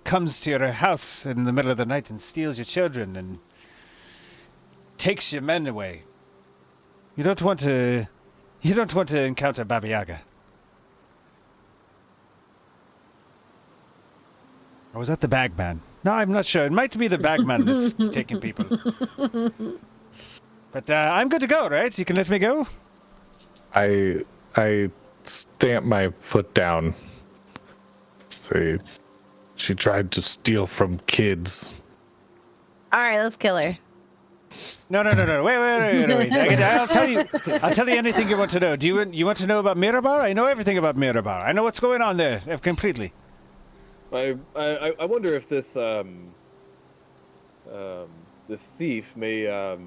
comes to your house in the middle of the night and steals your children and takes your men away. You don't want to encounter Baba Yaga. Or was that the bagman? No, I'm not sure. It might be the bagman that's taking people. But I'm good to go, right? You can let me go? I stamp my foot down. Say, she tried to steal from kids. All right, let's kill her. No. Wait. I'll tell you anything you want to know. Do you want to know about Mirabar? I know everything about Mirabar. I know what's going on there completely. I wonder if this this thief may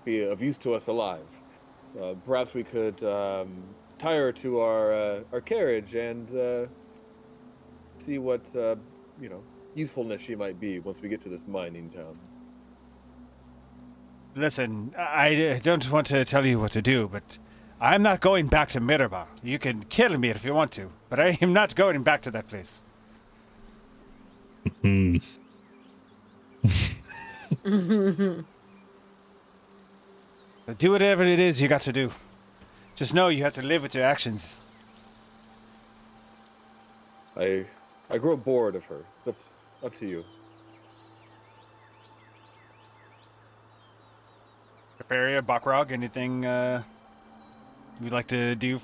be of use to us alive. Perhaps we could tie her to our carriage and see what usefulness she might be once we get to this mining town. Listen, I don't want to tell you what to do, but I'm not going back to Mirabar. You can kill me if you want to, but I am not going back to that place. So do whatever it is you got to do. Just know you have to live with your actions. I grow bored of her. It's up to you. Caparia, Bakrog, anything you'd like to do?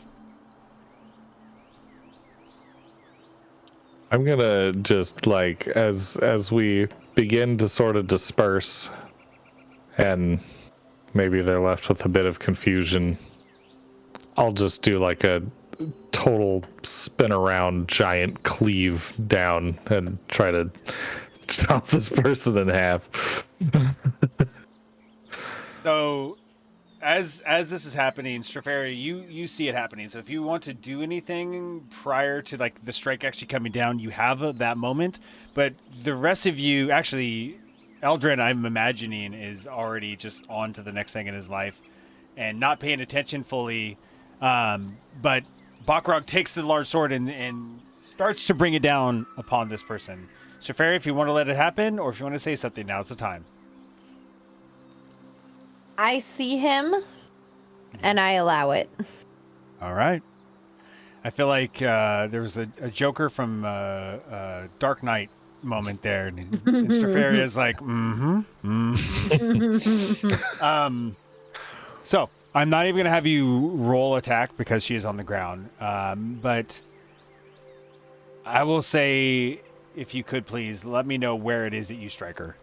I'm gonna just like as we begin to sort of disperse and maybe they're left with a bit of confusion, I'll just do like a total spin around giant cleave down and try to chop this person in half. So, as this is happening, Straferi, you see it happening. So if you want to do anything prior to like the strike actually coming down, you have that moment. But the rest of you, actually, Eldrin, I'm imagining, is already just on to the next thing in his life and not paying attention fully. But Bakrog takes the large sword and starts to bring it down upon this person. Straferi, if you want to let it happen, or if you want to say something, now's the time. I see him, and I allow it. All right. I feel like there was a Joker from Dark Knight moment there. And Straferi is like, So, I'm not even going to have you roll attack because she is on the ground. But I will say, if you could please, let me know where it is that you strike her.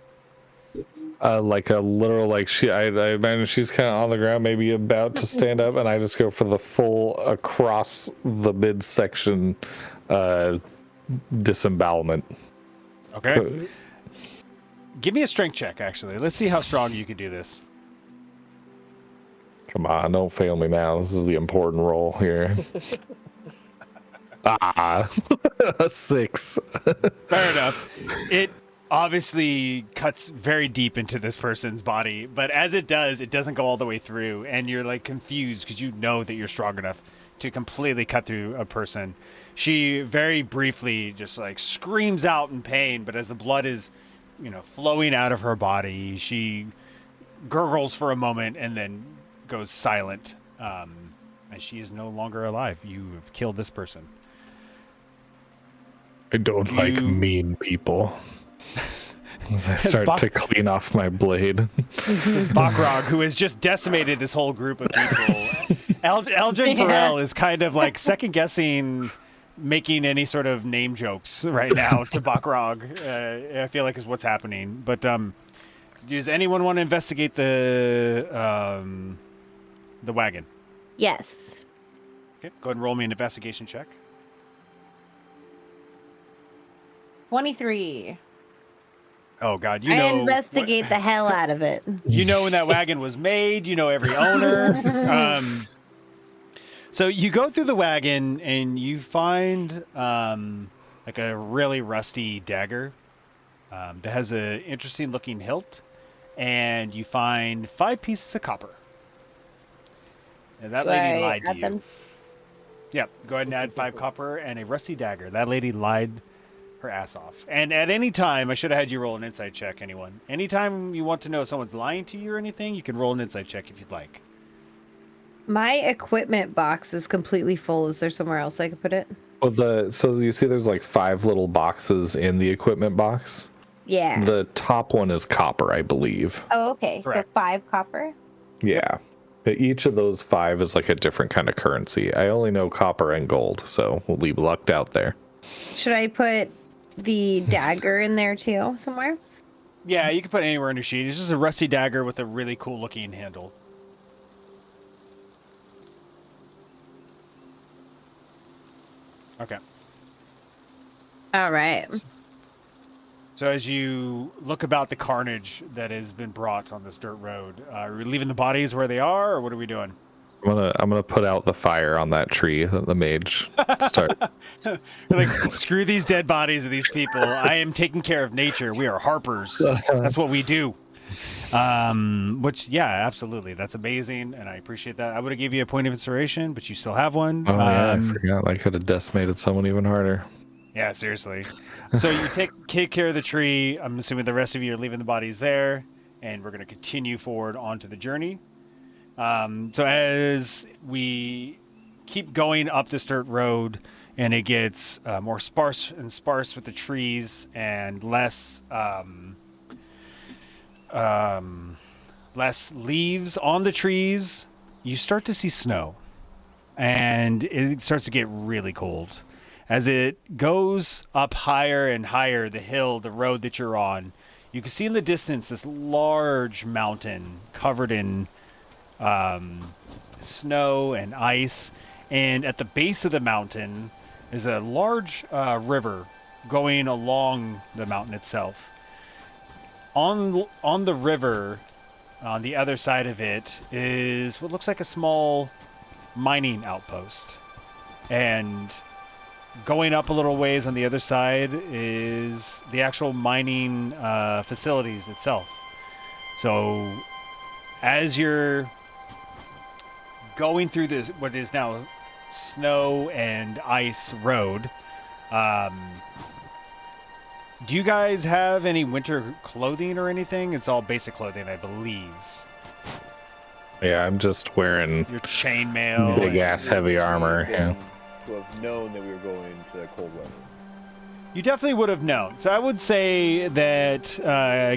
Like a literal, like I imagine she's kind of on the ground, maybe about to stand up, and I just go for the full across the midsection disembowelment. Okay. So, Give me a strength check, actually. Let's see how strong you can do this. come on, don't fail me now. This is the important roll here. A 6. Fair enough. It obviously cuts very deep into this person's body, but as it does, it doesn't go all the way through, and you're like confused because you know that you're strong enough to completely cut through a person. She very briefly just like screams out in pain, but as the blood is, flowing out of her body, she gurgles for a moment and then goes silent. And she is no longer alive. You have killed this person. I don't like mean people. As I start to clean off my blade. Bakrog, who has just decimated this whole group of people. Eldrin Farrell is kind of like second guessing making any sort of name jokes right now to Bakrog. I feel like is what's happening. But does anyone want to investigate the wagon? Yes. Okay, go ahead and roll me an investigation check. 23. Oh God, I investigate the hell out of it. You know when that wagon was made. You know every owner. So you go through the wagon and you find like a really rusty dagger that has an interesting looking hilt, and you find 5 pieces of copper. And that lady lied to you. Yep. Go ahead and add 5 copper and a rusty dagger. That lady lied her ass off. And at any time, I should have had you roll an insight check, anyone. Anytime you want to know if someone's lying to you or anything, you can roll an insight check if you'd like. My equipment box is completely full. Is there somewhere else I could put it? Well, so you see there's like 5 little boxes in the equipment box? Yeah. The top one is copper, I believe. Oh, okay. Correct. So 5 copper? Yeah. But each of those 5 is like a different kind of currency. I only know copper and gold, so we'll leave lucked out there. Should I put the dagger in there too somewhere? Yeah, you can put it anywhere in your sheet. It's just a rusty dagger with a really cool looking handle. Okay. All right. So as you look about the carnage that has been brought on this dirt road, are we leaving the bodies where they are, or what are we doing? I'm gonna put out the fire on that tree that the mage start. Like, screw these dead bodies of these people. I am taking care of nature. We are harpers. That's what we do. Which, yeah, absolutely. That's amazing, and I appreciate that. I would have gave you a point of inspiration, but you still have one. Oh, yeah, I forgot. I could have decimated someone even harder. Yeah, seriously. So you take care of the tree. I'm assuming the rest of you are leaving the bodies there, and we're going to continue forward onto the journey. So as we keep going up this dirt road, and it gets more sparse and sparse with the trees and less leaves on the trees, you start to see snow, and it starts to get really cold. As it goes up higher and higher, the hill, the road that you're on, you can see in the distance this large mountain covered in snow and ice, and at the base of the mountain is a large river going along the mountain itself. On the river, on the other side of it, is what looks like a small mining outpost, and going up a little ways on the other side is the actual mining facilities itself. So as you're going through this, what is now snow and ice road, do you guys have any winter clothing or anything? It's all basic clothing, I believe. Yeah, I'm just wearing Your chainmail. big ass heavy armor. Yeah. To have known that we were going to cold weather. You definitely would have known. So I would say that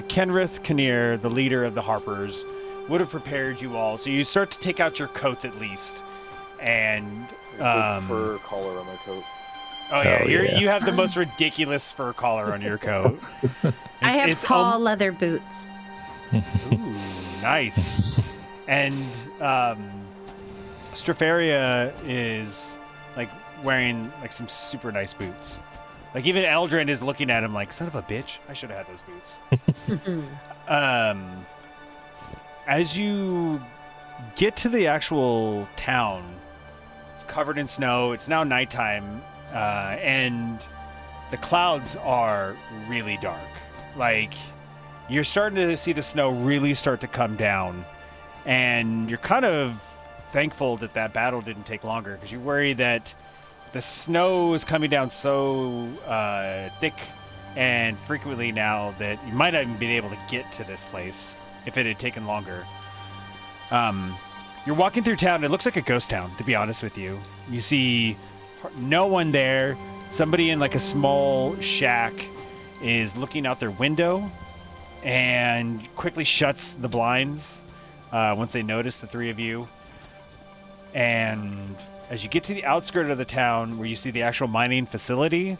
Kenrith Kinnear, the leader of the Harpers, would have prepared you all. So you start to take out your coats at least. And A big fur collar on my coat. oh yeah, Oh, yeah. you have the most ridiculous fur collar on your coat. I have It's tall leather boots. Ooh, nice. And Strafaria is like wearing like some super nice boots. Like even Eldrin is looking at him like, son of a bitch, I should have had those boots. As you get to the actual town, it's covered in snow. It's now nighttime, and the clouds are really dark. Like, you're starting to see the snow really start to come down, and you're kind of thankful that that battle didn't take longer, because you worry that the snow is coming down so thick and frequently now that you might not even been able to get to this place if it had taken longer. You're walking through town. It looks like a ghost town, to be honest with you. You see no one there. Somebody in like a small shack is looking out their window and quickly shuts the blinds once they notice the three of you. And as you get to the outskirt of the town where you see the actual mining facility,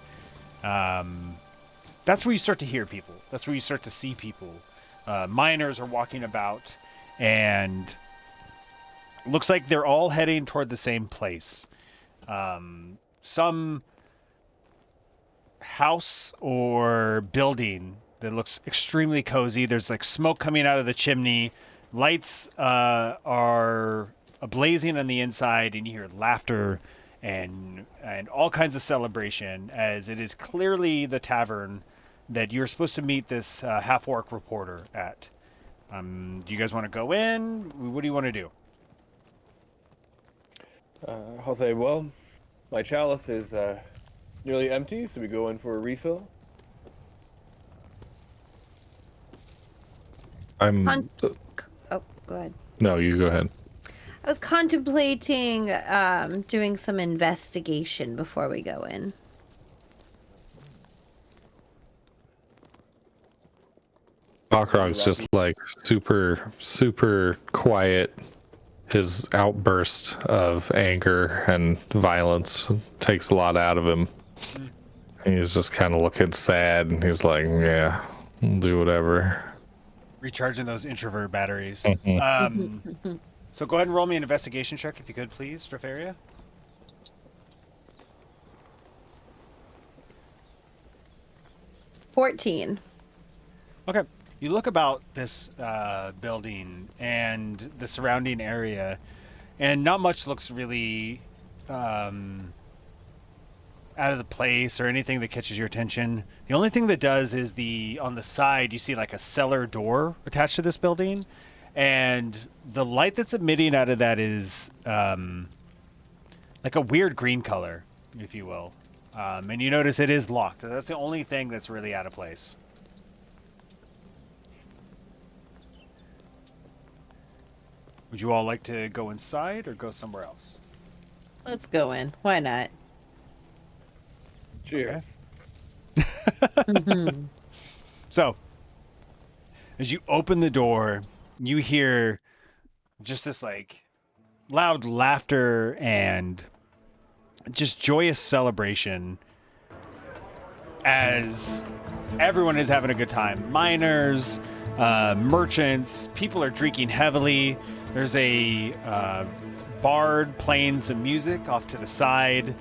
that's where you start to hear people. That's where you start to see people. Miners are walking about, and looks like they're all heading toward the same place. Some house or building that looks extremely cozy. There's like smoke coming out of the chimney. Lights are blazing on the inside, and you hear laughter and all kinds of celebration, as it is clearly the tavern that you're supposed to meet this half-orc reporter at. Do you guys want to go in? What do you want to do? I'll say, well, my chalice is nearly empty, so we go in for a refill. Oh, go ahead. No, you go ahead. I was contemplating doing some investigation before we go in. Bakrog's just like super quiet. His outburst of anger and violence takes a lot out of him. He's just kind of looking sad, and he's like, yeah, we'll do whatever. Recharging those introvert batteries. Mhm. So go ahead and roll me an investigation check, if you could, please, Strafaria. 14. Okay. You look about this building and the surrounding area, and not much looks really out of the place or anything that catches your attention. The only thing that does is on the side, you see like a cellar door attached to this building, and the light that's emitting out of that is like a weird green color, if you will. And you notice it is locked. That's the only thing that's really out of place. Would you all like to go inside or go somewhere else? Let's go in. Why not? Cheers. So, as you open the door, you hear just this like loud laughter and just joyous celebration as everyone is having a good time. Miners, merchants, people are drinking heavily. There's a bard playing some music off to the side,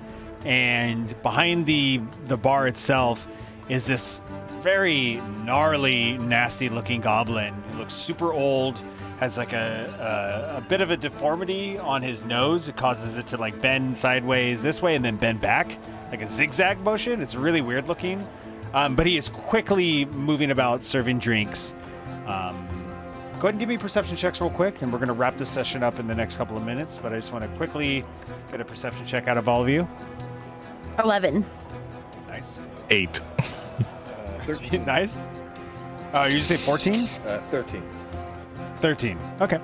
and behind the bar itself is this very gnarly, nasty-looking goblin. He looks super old, has like a bit of a deformity on his nose. It causes it to like bend sideways this way and then bend back, like a zigzag motion. It's really weird looking, but he is quickly moving about, serving drinks. Go ahead and give me perception checks real quick, and we're going to wrap this session up in the next couple of minutes, but I just want to quickly get a perception check out of all of you. 11. Nice. 8. 13. Nice. You just say 14? 13. 13. Okay.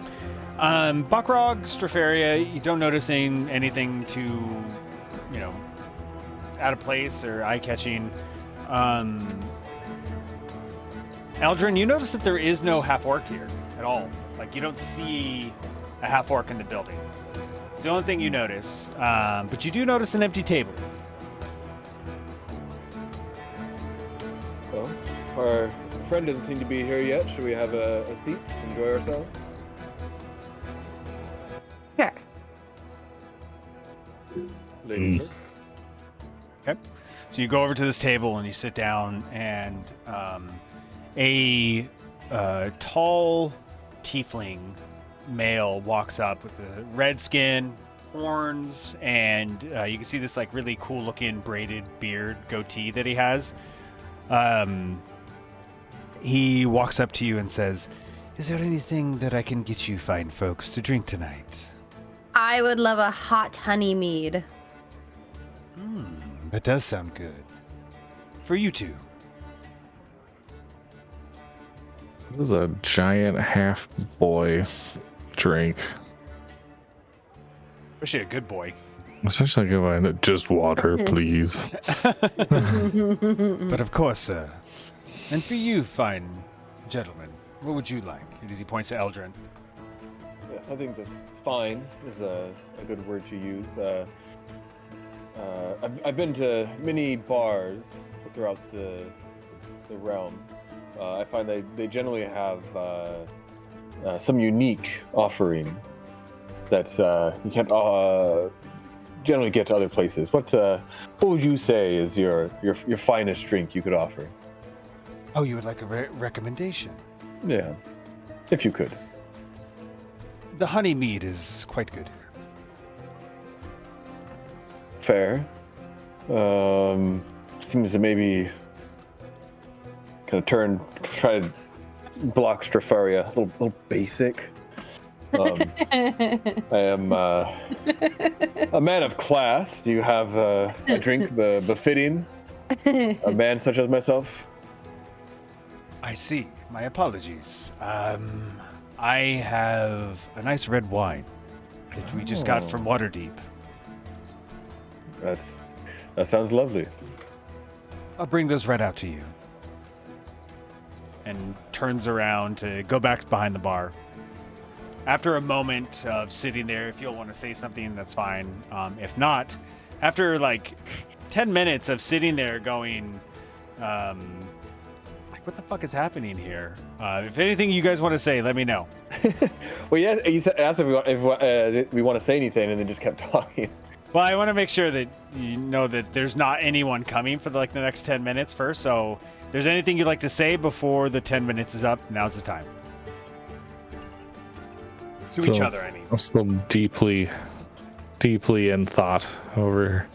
Bakrog, Strafaria, you don't notice anything too, out of place or eye-catching. Eldrin, you notice that there is no half-orc here at all. Like, you don't see a half-orc in the building. It's the only thing you notice. But you do notice an empty table. Well, our friend doesn't seem to be here yet. Should we have a seat? Enjoy ourselves? Sure. Ladies first. Okay. So you go over to this table and you sit down, and a tall tiefling male walks up with a red skin, horns, and you can see this like really cool looking braided beard goatee that he has. He walks up to you and says, "Is there anything that I can get you fine folks to drink tonight?" I would love a hot honey mead. That does sound good. For you two. This is a giant half boy drink. Especially a good boy. Especially if I just water, please. But of course, sir. And for you, fine gentlemen, what would you like? As he points to Eldrin. Yes, I think that's fine is a good word to use. I've been to many bars throughout the realm. I find they generally have some unique offering that's you can't generally get to other places. What would you say is your finest drink you could offer? Oh, you would like a recommendation? Yeah, if you could. The honey mead is quite good here. Fair. Seems to maybe kind of try to block Strafaria. A little basic. I am a man of class. Do you have a drink befitting a man such as myself? I see. My apologies. I have a nice red wine that we just got from Waterdeep. That sounds lovely. I'll bring those right out to you. And turns around to go back behind the bar. After a moment of sitting there, if you'll want to say something, that's fine. If not, after like 10 minutes of sitting there going, like, what the fuck is happening here? If anything you guys want to say, let me know. Well, yeah, you asked if we want to say anything, and then just kept talking. Well, I want to make sure that you know that there's not anyone coming for the next 10 minutes first. So if there's anything you'd like to say before the 10 minutes is up, now's the time. To each other, I mean. I'm still deeply in thought over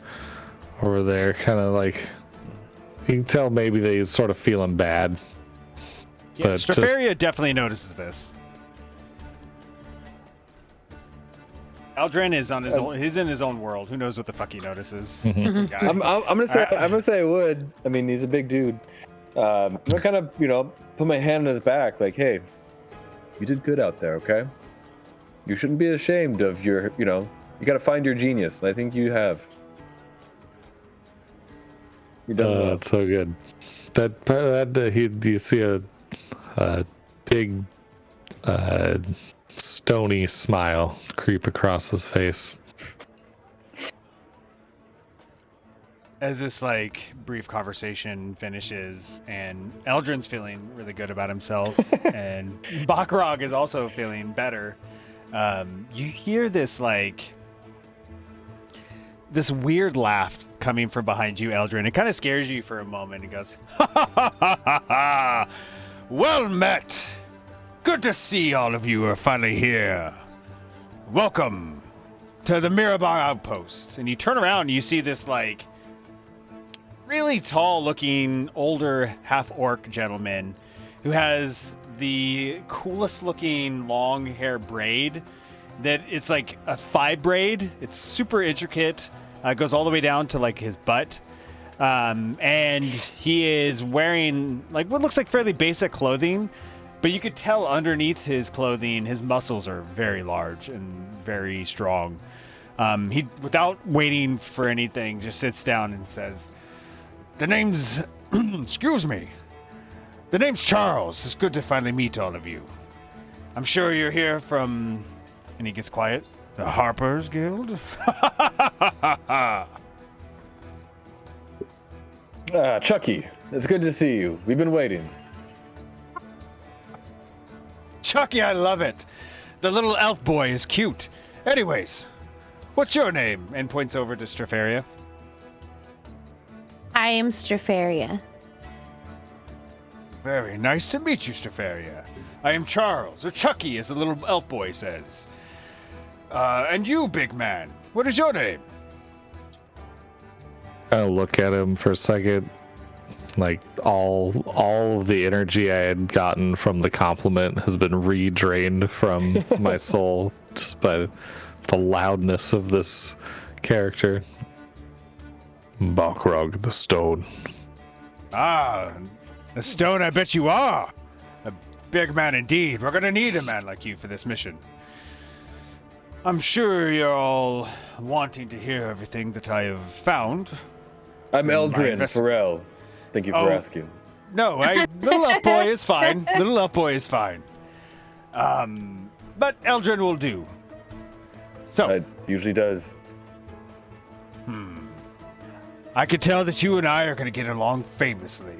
there. Kind of like, you can tell maybe they sort of feeling bad. Yeah, Strafaria definitely notices this. Aldrin is on his own. He's in his own world. Who knows what the fuck he notices? I'm gonna say I would. I mean, he's a big dude. I'm gonna kind of put my hand on his back, like, hey, you did good out there, okay? You shouldn't be ashamed of your, you gotta find your genius, and I think you have. You done well. That's so good. You see a big stony smile creep across his face. As this brief conversation finishes, and Eldrin's feeling really good about himself, and Bakrog is also feeling better. You hear this this weird laugh coming from behind you, Eldrin. It kind of scares you for a moment. He goes, "Ha ha ha ha ha! Well met. Good to see all of you are finally here. Welcome to the Mirabar Outpost." And you turn around and you see this really tall looking older half-orc gentleman who has the coolest looking long hair braid that it's like a 5 braid. It's super intricate. It goes all the way down to his butt. And he is wearing what looks like fairly basic clothing, but you could tell underneath his clothing, his muscles are very large and very strong. He, without waiting for anything, just sits down and says, "The name's, excuse me, the name's Charles. It's good to finally meet all of you. I'm sure you're here from," and he gets quiet, "the Harper's Guild?" Chucky, it's good to see you. We've been waiting. Chucky, I love it. The little elf boy is cute. Anyways, what's your name? And points over to Strafaria. I am Strafaria. Very nice to meet you, Strafaria. I am Charles, or Chucky, as the little elf boy says. And you, big man, what is your name? I look at him for a second. Like all of the energy I had gotten from the compliment has been re-drained from my soul just by the loudness of this character. Balrog the Stone. Ah, the stone, I bet you are. A big man indeed. We're gonna need a man like you for this mission. I'm sure you're all wanting to hear everything that I have found. I'm Eldrin invest- Farrell. Thank you for asking. No, little elf boy is fine. Little elf boy is fine. But Eldrin will do. So, It usually does. I could tell that you and I are going to get along famously.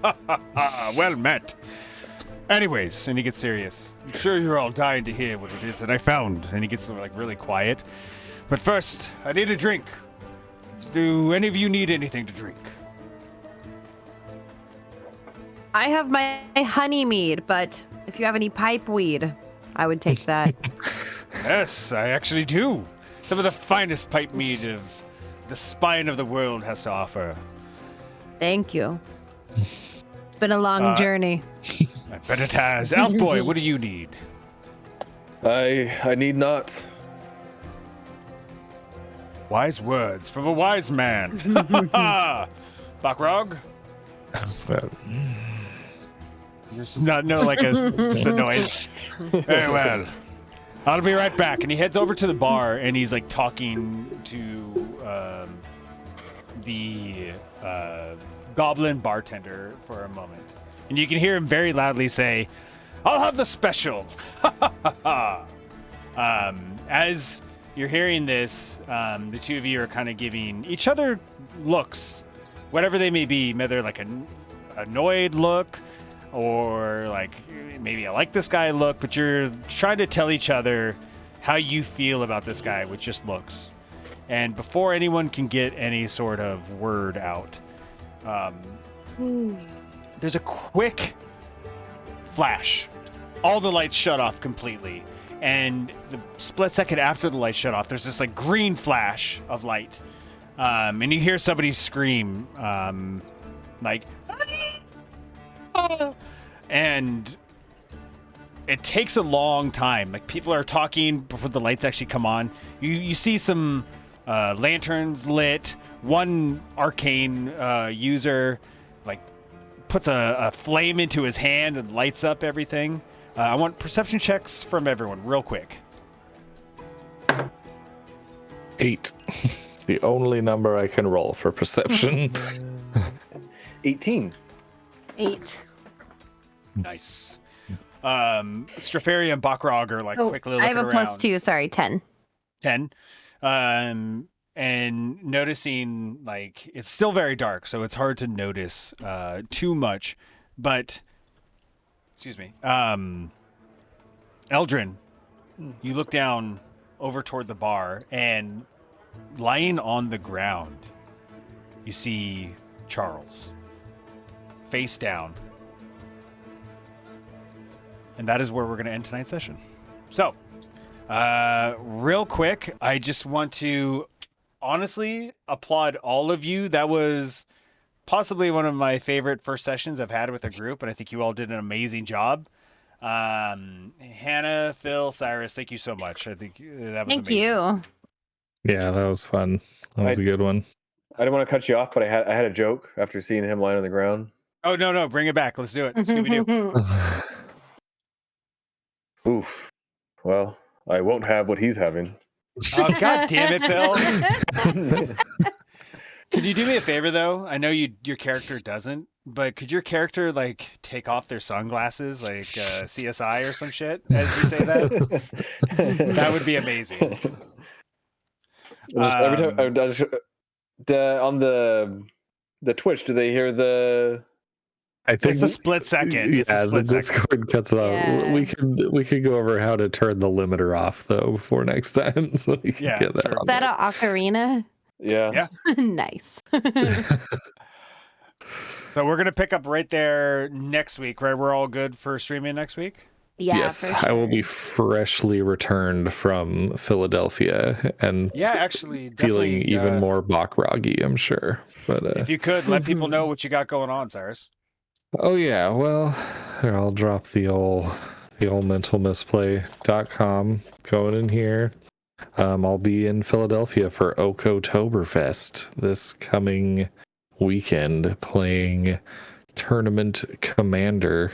Well met. Anyways, and he gets serious. I'm sure you're all dying to hear what it is that I found. And he gets like really quiet. But first, I need a drink. Do any of you need anything to drink? I have my honey mead, but if you have any pipe weed, I would take that. Yes, I actually do. Some of the finest pipe mead of the spine of the world has to offer. Thank you. It's been a long journey. I bet it has. Elf boy, what do you need? I need not. Wise words from a wise man. Bakrog? You're not like just annoyed. Very well. I'll be right back. And he heads over to the bar and he's like talking to the goblin bartender for a moment. And you can hear him very loudly say, "I'll have the special." As you're hearing this, the two of you are kind of giving each other looks, whatever they may be, whether like an annoyed look or like maybe I like this guy look, but you're trying to tell each other how you feel about this guy with just looks. And before anyone can get any sort of word out, there's a quick flash. All the lights shut off completely. And the split second after the lights shut off, there's this like green flash of light. And you hear somebody scream, like, and it takes a long time. Like people are talking before the lights actually come on. You see some lanterns lit. One arcane user like puts a flame into his hand and lights up everything. I want perception checks from everyone real quick. 8. The only number I can roll for perception. 18. 8. Nice. Strafaria and Bakrog are like quickly looking I have a around. +2. Sorry, 10. 10. And noticing like it's still very dark, so it's hard to notice too much. But excuse me, Eldrin, you look down over toward the bar, and lying on the ground, you see Charles, face down. And that is where we're going to end tonight's session. So, real quick, I just want to honestly applaud all of you. That was possibly one of my favorite first sessions I've had with a group, and I think you all did an amazing job. Hannah, Phil, Cyrus, thank you so much. I think that was Thank amazing. you. Yeah, that was fun. That was a good one. I didn't want to cut you off, but I had a joke after seeing him lying on the ground. Oh, no, bring it back. Let's do it. Scooby-Doo. Oof. Well, I won't have what he's having. Oh, God damn it, Phil. Could you do me a favor, though? I know your character doesn't, but could your character, like, take off their sunglasses, like CSI or some shit, as you say that? That would be amazing. Every time on the Twitch, do they hear the I think It's a split second. Yeah, It's a the split second. Discord cuts it off. Yeah. We could go over how to turn the limiter off though before next time, so we can Yeah, get that sure. on Is that there. an ocarina? Yeah. Yeah. Nice. So we're gonna pick up right there next week, right? We're all good for streaming next week. Yeah, Yes, for I will be sure. freshly returned from Philadelphia and Yeah, actually, feeling definitely. even more Bachroggy, I'm sure. But If you could let people know what you got going on, Cyrus. oh yeah, well, here, I'll drop the old mentalmisplay.com going in here. I'll be in Philadelphia for Okotoberfest this coming weekend playing Tournament Commander.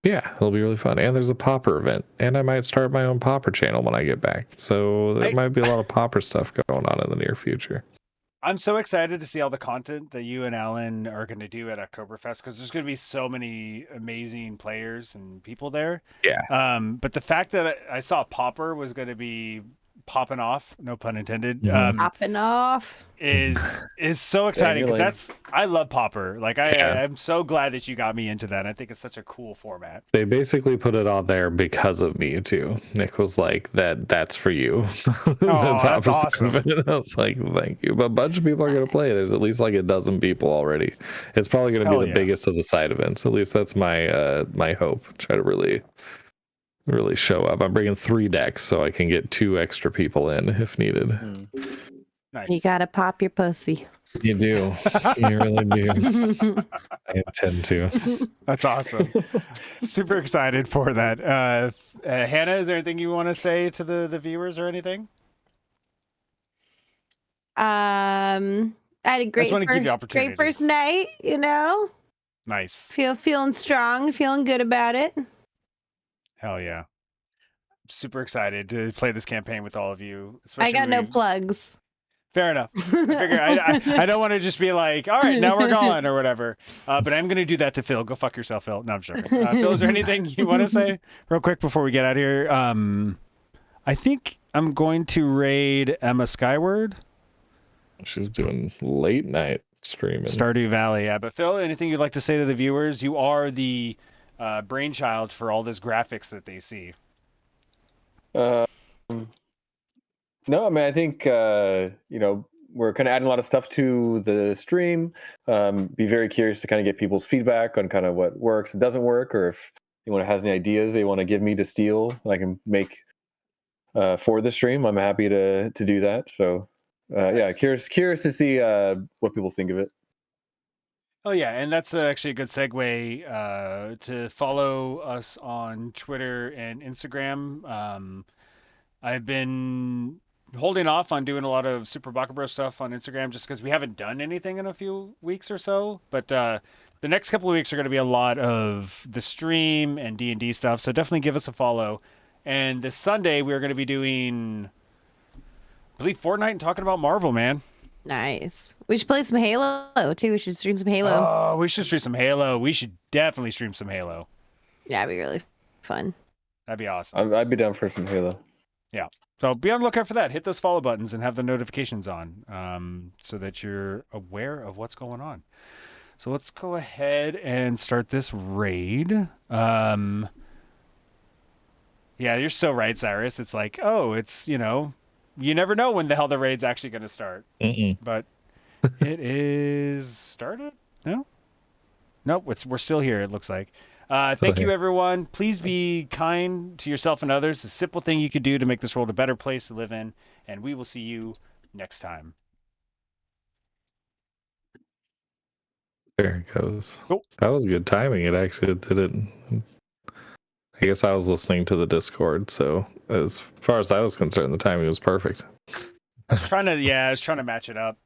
Yeah, it'll be really fun. And there's a Popper event. And I might start my own Popper channel when I get back. So there might be a lot of Popper stuff going on in the near future. I'm so excited to see all the content that you and Alan are going to do at Oktoberfest because there's going to be so many amazing players and people there. Yeah. But the fact that I saw Popper was going to be popping off, no pun intended, Popping off. is so exciting you're because lame. I love Popper. Like Yeah. I'm so glad that you got me into that. I think it's such a cool format. They basically put it on there because of me too. Nick was like, "That's for you." Oh, that's awesome. I was like, "Thank you." But a bunch of people are going to play. There's at least like a dozen people already. It's probably going to Hell be the yeah. biggest of the side events. At least that's my my hope. Try to really show up. I'm bringing 3 decks so I can get 2 extra people in if needed. Nice. You gotta pop your pussy. You do. You really do. I intend to. That's awesome. Super excited for that. Hannah, is there anything you want to say to the viewers or anything? I had a great, wanna give you opportunity. great first night. You know, Nice. feeling strong, feeling good about it. Hell yeah. Super excited to play this campaign with all of you. I Especially got no we- plugs. Fair enough. I figure I don't want to just be like, all right, now we're gone or whatever. But I'm going to do that to Phil. Go fuck yourself, Phil. No, I'm joking. Phil, is there anything you want to say real quick before we get out of here? I think I'm going to raid Emma Skyward. She's doing late night streaming. Stardew Valley, yeah. But Phil, anything you'd like to say to the viewers? You are the brainchild for all this graphics that they see. No, I mean, I think, we're kind of adding a lot of stuff to the stream. Be very curious to kind of get people's feedback on kind of what works and doesn't work, or if anyone has any ideas they want to give me to steal, I can make for the stream. I'm happy to do that. So, yeah, curious to see what people think of it. Oh yeah, and that's actually a good segue to follow us on Twitter and Instagram. I've been holding off on doing a lot of Super Baka Bro stuff on Instagram just because we haven't done anything in a few weeks or so. But the next couple of weeks are going to be a lot of the stream and D&D stuff, so definitely give us a follow. And this Sunday we're going to be doing, I believe, Fortnite and talking about Marvel, man. Nice. We should play some Halo too. We should stream some Halo. Oh, we should stream some Halo. We should definitely stream some Halo. Yeah, it'd be really fun. That'd be awesome. I'd be down for some Halo. Yeah. So be on the lookout for that. Hit those follow buttons and have the notifications on so that you're aware of what's going on. So let's go ahead and start this raid. Yeah, you're so right, Cyrus. It's like, oh, it's, you never know when the hell the raid's actually going to start. But it is started? No? Nope, we're still here, it looks like. Thank you, everyone. Please be kind to yourself and others. It's a simple thing you could do to make this world a better place to live in. And we will see you next time. There it goes. Cool. That was good timing. It actually didn't. I guess I was listening to the Discord, so as far as I was concerned, the timing was perfect. I was trying to match it up.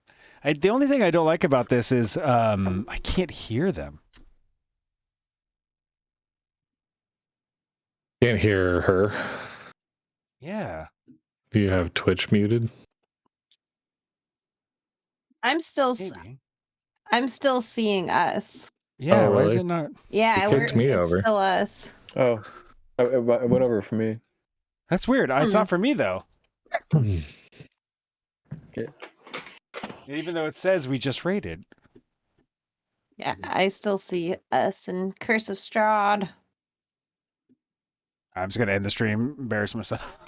The only thing I don't like about this is I can't hear them. Can't hear her. Yeah. Do you have Twitch muted? I'm still seeing us. Yeah, Oh, why is really? it not? Yeah, It kicked me it's over. still us. Oh, it went over for me. That's weird. It's not for me, though. Okay. Even though it says we just raided. Yeah, I still see us and Curse of Strahd. I'm just gonna end the stream, embarrass myself.